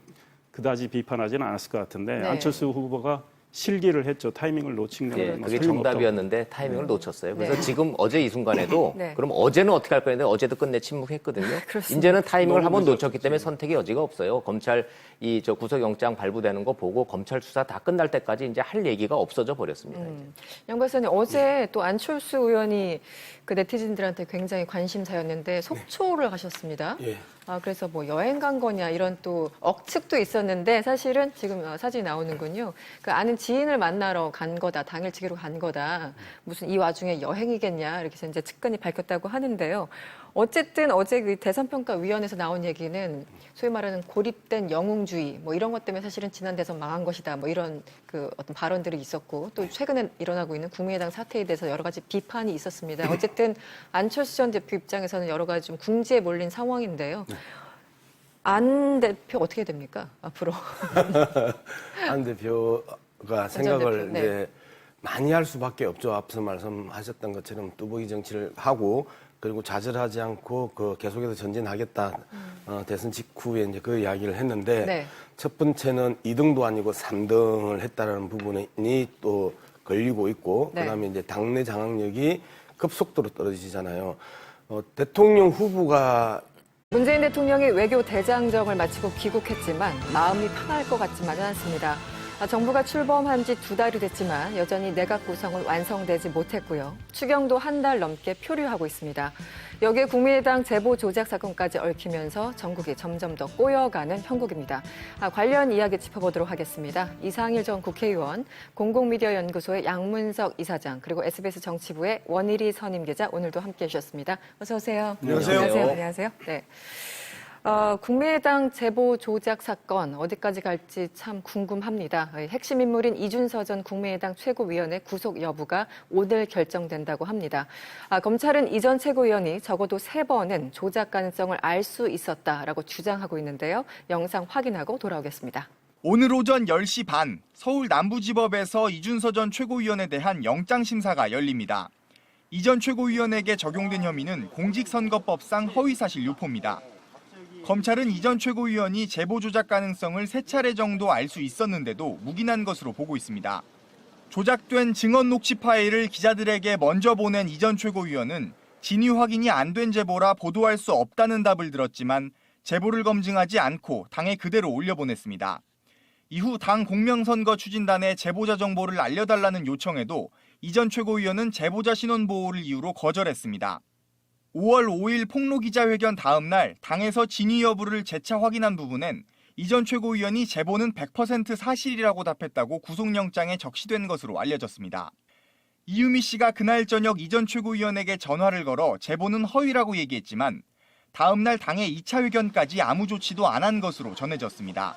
그다지 비판하지는 않았을 것 같은데 안철수 후보가 실기를 했죠. 타이밍을 놓친 건 그게 정답이었는데 타이밍을 놓쳤어요. 그래서 지금 어제 이 순간에도 그럼 어제는 어떻게 할 거였는데 어제도 끝내 침묵했거든요. 이제는 타이밍을 한번 놓쳤기 때문에 선택의 여지가 없어요. 검찰 구속영장 발부되는 거 보고 검찰 수사 다 끝날 때까지 이제 할 얘기가 없어져 버렸습니다. 양 박사님 어제 또 안철수 의원이 그 네티즌들한테 굉장히 관심사였는데 속초를 가셨습니다. 그래서 뭐 여행 간 거냐 이런 또 억측도 있었는데 사실은 지금 사진이 나오는군요. 그 아는 지인을 만나러 간 거다. 당일치기로 간 거다. 무슨 이 와중에 여행이겠냐 이렇게 해서 이제 측근이 밝혔다고 하는데요. 어쨌든 어제 그 대선평가위원회에서 나온 얘기는 소위 말하는 고립된 영웅주의 뭐 이런 것 때문에 사실은 지난 대선 망한 것이다. 뭐 이런 그 어떤 발언들이 있었고 또 최근에 일어나고 있는 국민의당 사태에 대해서 여러 가지 비판이 있었습니다. 어쨌든 안철수 전 대표 입장에서는 여러 가지 좀 궁지에 몰린 상황인데요. 안 대표 어떻게 됩니까? 앞으로. 안 대표가 생각을 이제 많이 할 수밖에 없죠. 앞서 말씀하셨던 것처럼 뚜벅이 정치를 하고 그리고 좌절하지 않고 계속해서 전진하겠다. 대선 직후에 이제 그 이야기를 했는데 첫 번째는 2등도 아니고 3등을 했다라는 부분이 또 걸리고 있고 그다음에 이제 당내 장악력이 급속도로 떨어지잖아요. 대통령 후보가 문재인 대통령이 외교 대장정을 마치고 귀국했지만 마음이 편할 것 같지만은 않습니다. 정부가 출범한 지 2달이 됐지만 여전히 내각 구성은 완성되지 못했고요. 추경도 한 달 넘게 표류하고 있습니다. 여기에 국민의당 제보 조작 사건까지 얽히면서 전국이 점점 더 꼬여가는 형국입니다. 관련 이야기 짚어보도록 하겠습니다. 이상일 전 국회의원, 공공미디어연구소의 양문석 이사장, 그리고 SBS 정치부의 원일이 선임기자 오늘도 함께해 주셨습니다. 어서 오세요. 안녕하세요. 안녕하세요. 네. 국민의당 제보 조작 사건 어디까지 갈지 참 궁금합니다. 핵심 인물인 이준서 전 국민의당 최고위원의 구속 여부가 오늘 결정된다고 합니다. 검찰은 이 전 최고위원이 적어도 3번은 조작 가능성을 알 수 있었다라고 주장하고 있는데요. 영상 확인하고 돌아오겠습니다. 오늘 오전 10시 반 서울 남부지법에서 이준서 전 최고위원에 대한 영장심사가 열립니다. 이 전 최고위원에게 적용된 혐의는 공직선거법상 허위사실 유포입니다. 검찰은 이 전 최고위원이 제보 조작 가능성을 3차례 정도 알 수 있었는데도 묵인한 것으로 보고 있습니다. 조작된 증언 녹취 파일을 기자들에게 먼저 보낸 이 전 최고위원은 진위 확인이 안 된 제보라 보도할 수 없다는 답을 들었지만 제보를 검증하지 않고 당에 그대로 올려보냈습니다. 이후 당 공명선거 추진단에 제보자 정보를 알려달라는 요청에도 이 전 최고위원은 제보자 신원 보호를 이유로 거절했습니다. 5월 5일 폭로기자회견 다음 날 당에서 진위 여부를 재차 확인한 부분엔 이 전 최고위원이 제보는 100% 사실이라고 답했다고 구속영장에 적시된 것으로 알려졌습니다. 이유미 씨가 그날 저녁 이 전 최고위원에게 전화를 걸어 제보는 허위라고 얘기했지만 다음 날 당의 2차 회견까지 아무 조치도 안 한 것으로 전해졌습니다.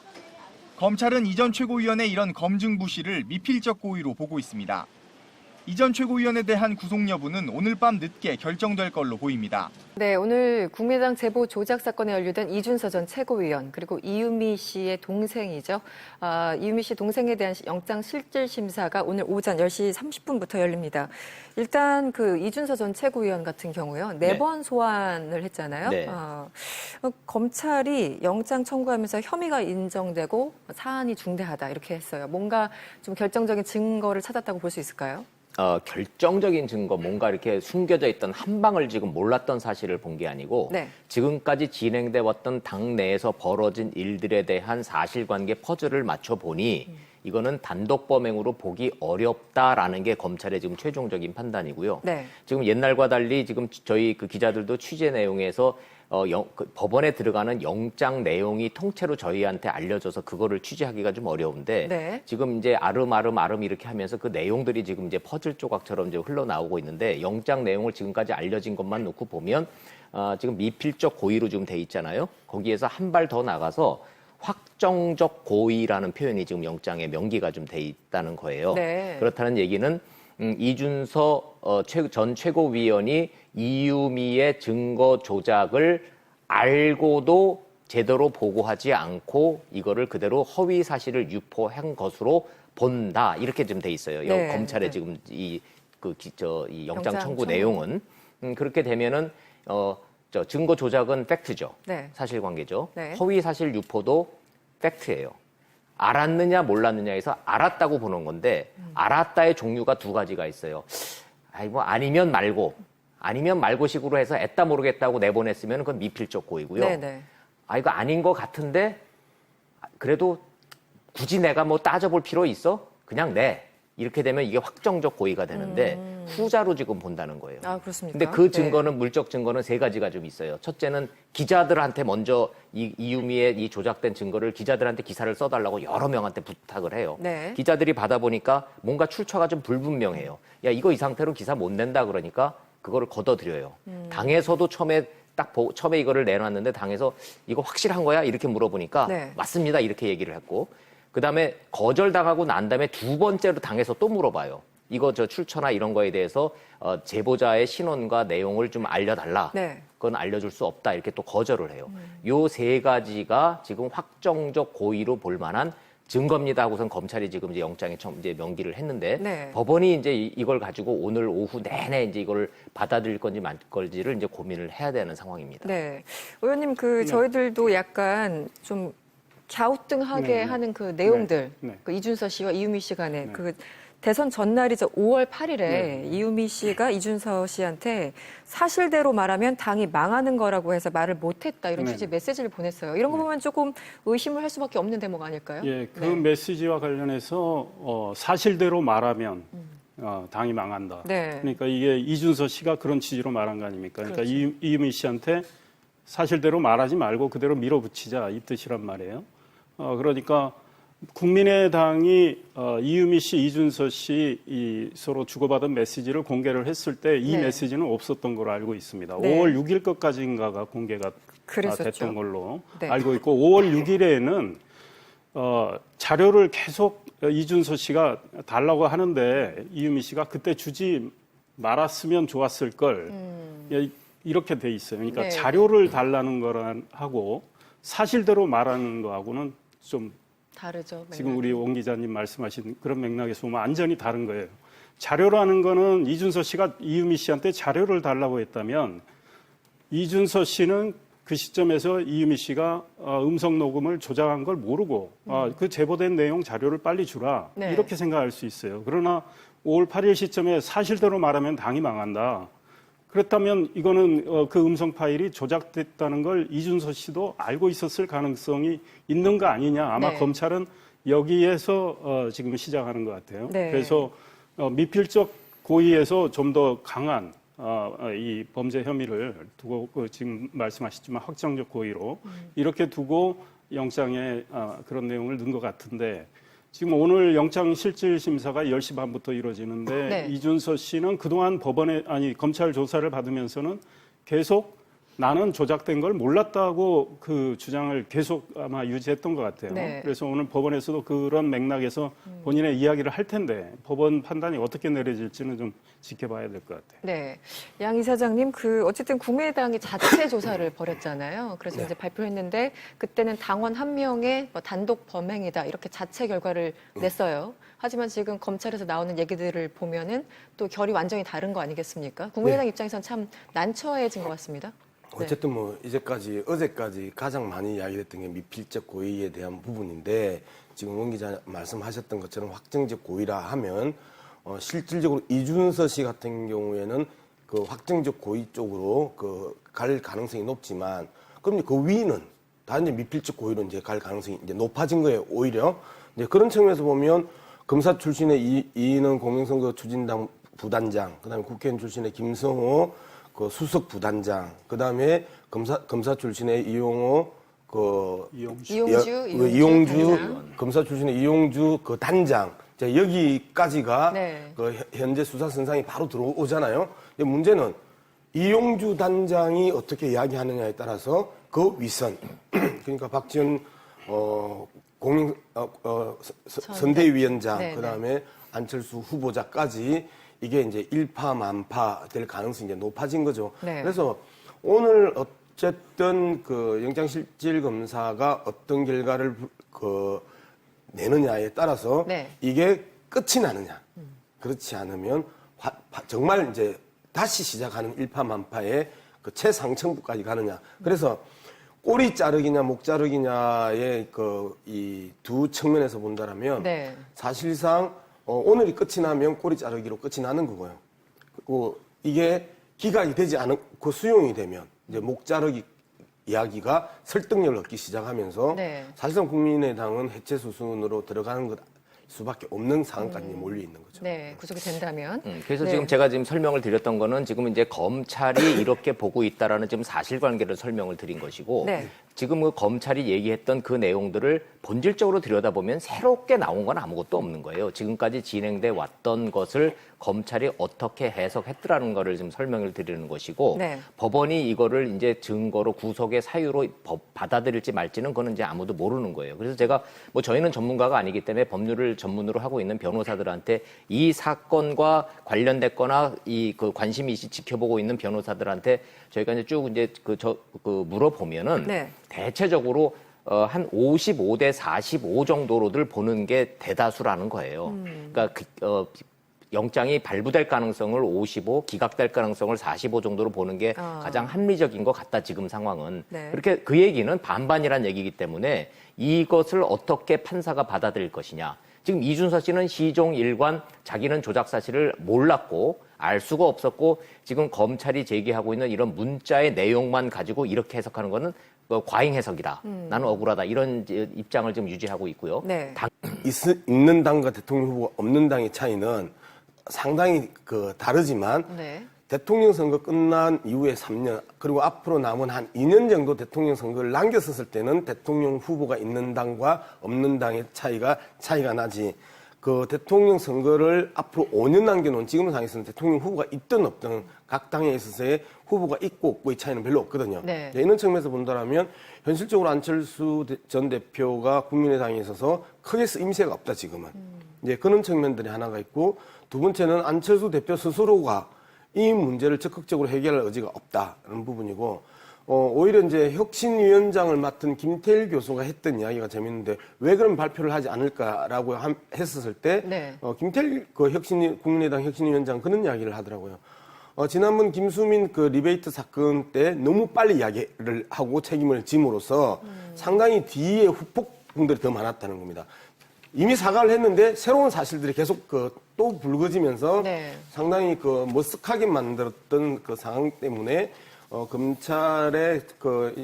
검찰은 이 전 최고위원의 이런 검증 부실을 미필적 고의로 보고 있습니다. 이 전 최고위원에 대한 구속 여부는 오늘 밤 늦게 결정될 걸로 보입니다. 네, 오늘 국민의당 제보 조작 사건에 연루된 이준서 전 최고위원 그리고 이유미 씨의 동생이죠. 이유미 씨 동생에 대한 영장 실질 심사가 오늘 오전 10시 30분부터 열립니다. 일단 그 이준서 전 최고위원 같은 경우요. 4번 소환을 했잖아요. 네. 검찰이 영장 청구하면서 혐의가 인정되고 사안이 중대하다 이렇게 했어요. 뭔가 좀 결정적인 증거를 찾았다고 볼 수 있을까요? 결정적인 증거, 뭔가 이렇게 숨겨져 있던 한 방을 지금 몰랐던 사실을 본 게 아니고 네. 지금까지 진행돼 왔던 당 내에서 벌어진 일들에 대한 사실관계 퍼즐을 맞춰보니 이거는 단독 범행으로 보기 어렵다라는 게 검찰의 지금 최종적인 판단이고요. 네. 지금 옛날과 달리 지금 저희 그 기자들도 취재 내용에서 법원에 들어가는 영장 내용이 통째로 저희한테 알려져서 그거를 취재하기가 좀 어려운데 네. 지금 이제 아름 이렇게 하면서 그 내용들이 지금 이제 퍼즐 조각처럼 이제 흘러나오고 있는데 영장 내용을 지금까지 알려진 것만 놓고 보면 지금 미필적 고의로 지금 돼 있잖아요. 거기에서 한 발 더 나가서 확정적 고의라는 표현이 지금 영장에 명기가 좀 돼 있다는 거예요. 네. 그렇다는 얘기는 이준서 전 최고위원이 이유미의 증거 조작을 알고도 제대로 보고하지 않고 이거를 그대로 허위 사실을 유포한 것으로 본다 이렇게 좀 돼 있어요. 네. 검찰의 네. 지금 이 영장 청구 내용은 그렇게 되면은 증거 조작은 팩트죠. 네. 사실관계죠. 네. 허위 사실 유포도 팩트예요. 알았느냐 몰랐느냐에서 알았다고 보는 건데 알았다의 종류가 2가지가 있어요. 아니면 말고식으로 해서 애따 모르겠다고 내보냈으면 그건 미필적 고의고요. 네네. 이거 아닌 것 같은데 그래도 굳이 내가 뭐 따져볼 필요 있어? 그냥 이렇게 되면 이게 확정적 고의가 되는데 후자로 지금 본다는 거예요. 그렇습니까? 근데 그 네. 증거는 물적 증거는 3가지가 좀 있어요. 첫째는 기자들한테 먼저 이유미의 이 조작된 증거를 기자들한테 기사를 써달라고 여러 명한테 부탁을 해요. 네. 기자들이 받아보니까 뭔가 출처가 좀 불분명해요. 야, 이거 이 상태로 기사 못 낸다 그러니까 그거를 걷어들여요. 당에서도 처음에 이거를 내놨는데 당에서 이거 확실한 거야? 이렇게 물어보니까 네. 맞습니다. 이렇게 얘기를 했고 그다음에 거절당하고 난 다음에 2번째로 당에서 또 물어봐요. 이거 출처나 이런 거에 대해서 제보자의 신원과 내용을 좀 알려달라. 네. 그건 알려줄 수 없다. 이렇게 또 거절을 해요. 요 3가지가 지금 확정적 고의로 볼 만한 증거입니다 하고선 검찰이 지금 이제 영장에 이제 명기를 했는데 네. 법원이 이제 이걸 가지고 오늘 오후 내내 이제 이걸 받아들일 건지 말 건지를 이제 고민을 해야 되는 상황입니다. 네. 의원님, 저희들도 약간 좀 갸우뚱하게 하는 그 내용들, 네. 그 이준서 씨와 이유미 씨 간에 그 대선 전날이죠. 5월 8일에 이유미 씨가 이준서 씨한테 사실대로 말하면 당이 망하는 거라고 해서 말을 못했다 이런 취지의 메시지를 보냈어요. 이런 거 보면 조금 의심을 할 수밖에 없는 대목 아닐까요? 예, 그 메시지와 관련해서 사실대로 말하면 당이 망한다. 네. 그러니까 이게 이준서 씨가 그런 취지로 말한 거 아닙니까? 그러니까 그렇죠. 이유미 씨한테 사실대로 말하지 말고 그대로 밀어붙이자 이 뜻이란 말이에요. 그러니까 국민의당이 이유미 씨, 이준서 씨 서로 주고받은 메시지를 공개를 했을 때 이 네. 메시지는 없었던 걸로 알고 있습니다. 네. 5월 6일 것까지인가가 공개가 그랬었죠. 됐던 걸로 네. 알고 있고 5월 6일에는 자료를 계속 이준서 씨가 달라고 하는데 이유미 씨가 그때 주지 말았으면 좋았을 걸 이렇게 돼 있어요. 그러니까 네. 자료를 달라는 거랑 하고 사실대로 말하는 거하고는 좀 다르죠. 지금 우리 원 기자님 말씀하신 그런 맥락에서 보면 완전히 다른 거예요. 자료라는 거는 이준서 씨가 이유미 씨한테 자료를 달라고 했다면 이준서 씨는 그 시점에서 이유미 씨가 음성 녹음을 조작한 걸 모르고 그 제보된 내용 자료를 빨리 주라 네. 이렇게 생각할 수 있어요. 그러나 5월 8일 시점에 사실대로 말하면 당이 망한다. 그렇다면 이거는 그 음성 파일이 조작됐다는 걸 이준서 씨도 알고 있었을 가능성이 있는 거 아니냐. 아마 네. 검찰은 여기에서 지금 시작하는 것 같아요. 네. 그래서 미필적 고의에서 좀 더 강한 이 범죄 혐의를 두고 지금 말씀하셨지만 확정적 고의로 이렇게 두고 영장에 그런 내용을 넣은 것 같은데 지금 오늘 영장 실질 심사가 10시 반부터 이루어지는데 네. 이준서 씨는 그동안 검찰 조사를 받으면서는 계속 나는 조작된 걸 몰랐다고 그 주장을 계속 아마 유지했던 것 같아요. 네. 그래서 오늘 법원에서도 그런 맥락에서 본인의 이야기를 할 텐데 법원 판단이 어떻게 내려질지는 좀 지켜봐야 될 것 같아요. 네. 양 이사장님, 어쨌든 국민의당이 자체 조사를 벌였잖아요. 그래서 이제 발표했는데 그때는 당원 한 명의 단독 범행이다. 이렇게 자체 결과를 냈어요. 하지만 지금 검찰에서 나오는 얘기들을 보면은 또 결이 완전히 다른 거 아니겠습니까? 국민의당 입장에서는 참 난처해진 것 같습니다. 어쨌든 뭐 어제까지 가장 많이 이야기됐던 게 미필적 고의에 대한 부분인데 지금 원 기자 말씀하셨던 것처럼 확정적 고의라 하면 실질적으로 이준서 씨 같은 경우에는 그 확정적 고의 쪽으로 갈 가능성이 높지만 그럼 그 위는 단지 미필적 고의로 이제 갈 가능성이 이제 높아진 거예요. 오히려 이제 그런 측면에서 보면 검사 출신의 이인원 공영선거 추진당 부단장, 그다음에 국회의원 출신의 김성호 그 수석 부단장, 그다음에 검사 출신의 이용주 검사 출신의 이용주 그 단장, 자, 여기까지가 네. 그 현재 수사 선상이 바로 들어오잖아요. 문제는 이용주 단장이 어떻게 이야기하느냐에 따라서 그 윗선, 그러니까 박지원 선대위원장, 네, 그다음에 안철수 후보자까지 이게 이제 일파만파 될 가능성이 이제 높아진 거죠. 네. 그래서 오늘 어쨌든 그 영장실질검사가 어떤 결과를 내느냐에 따라서 네. 이게 끝이 나느냐. 그렇지 않으면 정말 이제 다시 시작하는 일파만파의 그 최상층부까지 가느냐. 그래서 꼬리 자르기냐 목 자르기냐의 이 두 측면에서 본다라면 네. 사실상 오늘이 끝이 나면 꼬리 자르기로 끝이 나는 거고요. 그리고 이게 기각이 되지 않고 수용이 되면 이제 목 자르기 이야기가 설득력을 얻기 시작하면서 네. 사실상 국민의당은 해체 수순으로 들어가는 것 수밖에 없는 상황까지 몰려 있는 거죠. 네, 구속이 된다면. 그래서 네. 지금 제가 지금 설명을 드렸던 거는 지금 이제 검찰이 이렇게 보고 있다라는 지금 사실관계를 설명을 드린 것이고 네. 지금 그 검찰이 얘기했던 그 내용들을 본질적으로 들여다보면 새롭게 나온 건 아무것도 없는 거예요. 지금까지 진행돼 왔던 것을 검찰이 어떻게 해석했더라는 거를 지금 설명을 드리는 것이고 네. 법원이 이거를 이제 증거로 구속의 사유로 받아들일지 말지는 그건 이제 아무도 모르는 거예요. 그래서 제가 뭐 저희는 전문가가 아니기 때문에 법률을 전문으로 하고 있는 변호사들한테 이 사건과 관련됐거나 그 관심이 있이 지켜보고 있는 변호사들한테 저희가 이제 쭉 이제 물어보면은 네. 대체적으로 한 55대 45 정도로들 보는 게 대다수라는 거예요. 그러니까 영장이 발부될 가능성을 55, 기각될 가능성을 45 정도로 보는 게 가장 합리적인 것 같다, 지금 상황은. 네. 그렇게 그 얘기는 반반이란 얘기이기 때문에 이것을 어떻게 판사가 받아들일 것이냐. 지금 이준서 씨는 시종 일관 자기는 조작 사실을 몰랐고 알 수가 없었고 지금 검찰이 제기하고 있는 이런 문자의 내용만 가지고 이렇게 해석하는 거는 과잉 해석이다. 나는 억울하다. 이런 입장을 지금 유지하고 있고요. 네. 있는 당과 대통령 후보가 없는 당의 차이는 상당히 다르지만 네. 대통령 선거 끝난 이후에 3년, 그리고 앞으로 남은 한 2년 정도 대통령 선거를 남겼었을 때는 대통령 후보가 있는 당과 없는 당의 차이가 나지. 그 대통령 선거를 앞으로 5년 남겨놓은 지금 상황에서는 대통령 후보가 있든 없든 각 당에 있어서의 후보가 있고 없고의 차이는 별로 없거든요. 네. 이런 측면에서 본다면 현실적으로 안철수 전 대표가 국민의당에 있어서 크게 쓰임새가 없다 지금은. 이제 그런 측면들이 하나가 있고, 두 번째는 안철수 대표 스스로가 이 문제를 적극적으로 해결할 의지가 없다는 부분이고, 오히려 이제 혁신위원장을 맡은 김태일 교수가 했던 이야기가 재밌는데, 왜 그런 발표를 하지 않을까라고 했었을 때, 네. 김태일 국민의당 혁신위원장 그런 이야기를 하더라고요. 지난번 김수민 그 리베이트 사건 때 너무 빨리 이야기를 하고 책임을 짐으로써 상당히 뒤에 후폭풍들이 더 많았다는 겁니다. 이미 사과를 했는데 새로운 사실들이 계속 또 불거지면서 네. 상당히 머쓱하게 만들었던 그 상황 때문에 검찰의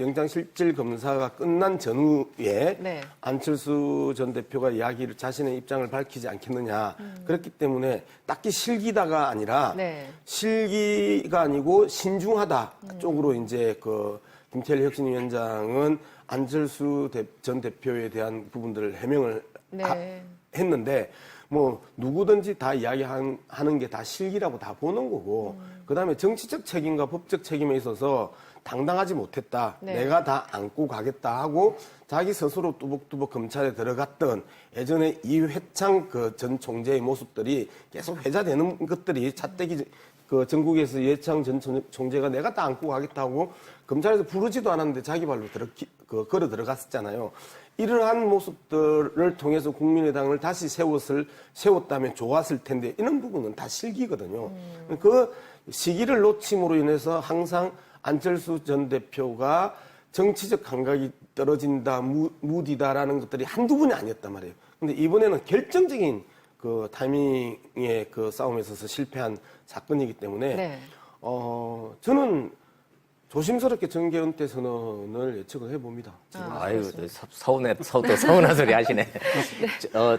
영장실질 검사가 끝난 전후에 네. 안철수 전 대표가 자신의 입장을 밝히지 않겠느냐. 그렇기 때문에 딱히 실기다가 아니라 네. 실기가 아니고 신중하다 쪽으로 이제 김태일 혁신위원장은 안철수 전 대표에 대한 부분들을 해명을 네. 했는데, 뭐 누구든지 다 이야기하는 게 다 실기라고 다 보는 거고, 그다음에 정치적 책임과 법적 책임에 있어서 당당하지 못했다. 네. 내가 다 안고 가겠다 하고 자기 스스로 뚜벅뚜벅 검찰에 들어갔던 예전에 이회창 전 총재의 모습들이 계속 회자되는 것들이 차떼기 전국에서 이회창 전 총재가 내가 다 안고 가겠다고 검찰에서 부르지도 않았는데 자기 발로 걸어 들어갔었잖아요. 이러한 모습들을 통해서 국민의당을 다시 세웠다면 좋았을 텐데, 이런 부분은 다 실기거든요. 그 시기를 놓침으로 인해서 항상 안철수 전 대표가 정치적 감각이 떨어진다, 무디다라는 것들이 한두 번이 아니었단 말이에요. 근데 이번에는 결정적인 타이밍의 싸움에 있어서 실패한 사건이기 때문에, 네. 저는 조심스럽게 정계 은퇴 선언을 예측을 해봅니다. 아유, 서운한 소리 하시네.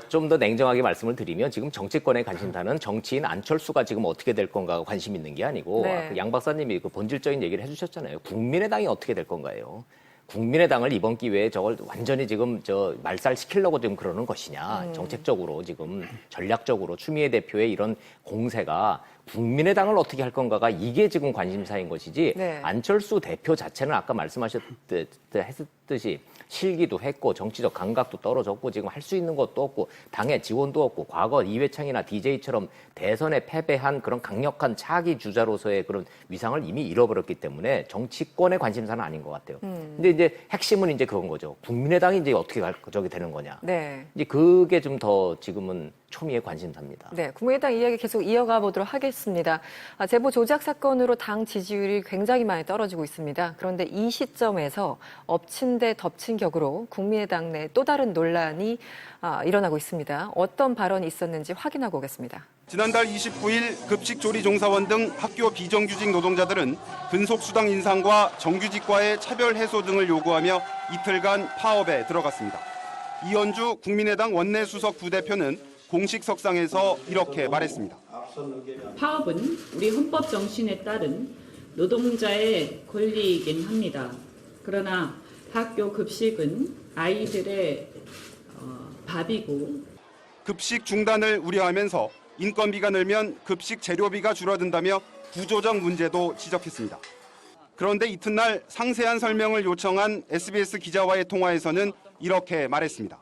좀 더 냉정하게 말씀을 드리면, 지금 정치권의 관심사는 정치인 안철수가 지금 어떻게 될 건가가 관심 있는 게 아니고, 네. 양 박사님이 본질적인 얘기를 해주셨잖아요. 국민의당이 어떻게 될 건가요? 국민의당을 이번 기회에 저걸 완전히 지금 말살시키려고 지금 그러는 것이냐. 정책적으로 지금 전략적으로 추미애 대표의 이런 공세가 국민의당을 어떻게 할 건가가 이게 지금 관심사인 것이지, 네. 안철수 대표 자체는 아까 말씀하셨듯이 실기도 했고 정치적 감각도 떨어졌고 지금 할 수 있는 것도 없고 당의 지원도 없고, 과거 이회창이나 DJ처럼 대선에 패배한 그런 강력한 차기 주자로서의 그런 위상을 이미 잃어버렸기 때문에 정치권의 관심사는 아닌 것 같아요. 근데 이제 핵심은 이제 그건 거죠. 국민의당이 이제 어떻게 저기 되는 거냐. 네. 이제 그게 좀 더 지금은 초미의 관심사입니다. 네, 국민의당 이야기 계속 이어가 보도록 하겠습니다. 제보 조작 사건으로 당 지지율이 굉장히 많이 떨어지고 있습니다. 그런데 이 시점에서 엎친 데 덮친 격으로 국민의당 내 또 다른 논란이 일어나고 있습니다. 어떤 발언이 있었는지 확인하고 오겠습니다. 지난달 29일 급식조리 종사원 등 학교 비정규직 노동자들은 근속수당 인상과 정규직과의 차별 해소 등을 요구하며 이틀간 파업에 들어갔습니다. 이현주 국민의당 원내수석 부대표는 공식 석상에서 이렇게 말했습니다. 파업은 우리 헌법 정신에 따른 노동자의 권리이긴 합니다. 그러나 학교 급식은 아이들의 밥이고, 급식 중단을 우려하면서 인건비가 늘면 급식 재료비가 줄어든다며 구조적 문제도 지적했습니다. 그런데 이튿날 상세한 설명을 요청한 SBS 기자와의 통화에서는 이렇게 말했습니다.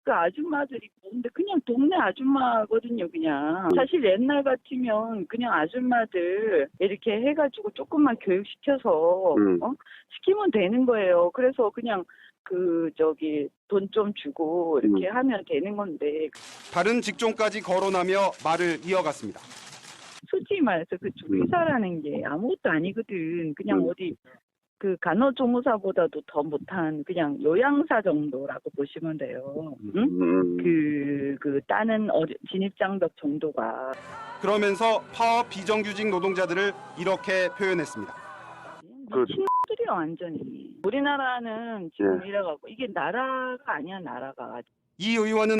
그 아줌마들이 근데 그냥 동네 아줌마거든요, 그냥. 사실 옛날 같으면 그냥 아줌마들 이렇게 해가지고 조금만 교육시켜서 시키면 되는 거예요. 그래서 그냥 돈 좀 주고 이렇게 하면 되는 건데. 다른 직종까지 거론하며 말을 이어갔습니다. 솔직히 말해서 그 조리사라는 게 아무것도 아니거든. 그냥 어디 간호조무사보다도 더 못한 그냥 요양사 정도라고 보시면 돼요. 응? 따는 진입장벽 정도가. 그러면서 파업 비정규직 노동자들을 이렇게 표현했습니다. 친구들이야 완전히. 우리나라는 지금 이래갖고 이게 나라가 아니야, 나라가. 이 의원은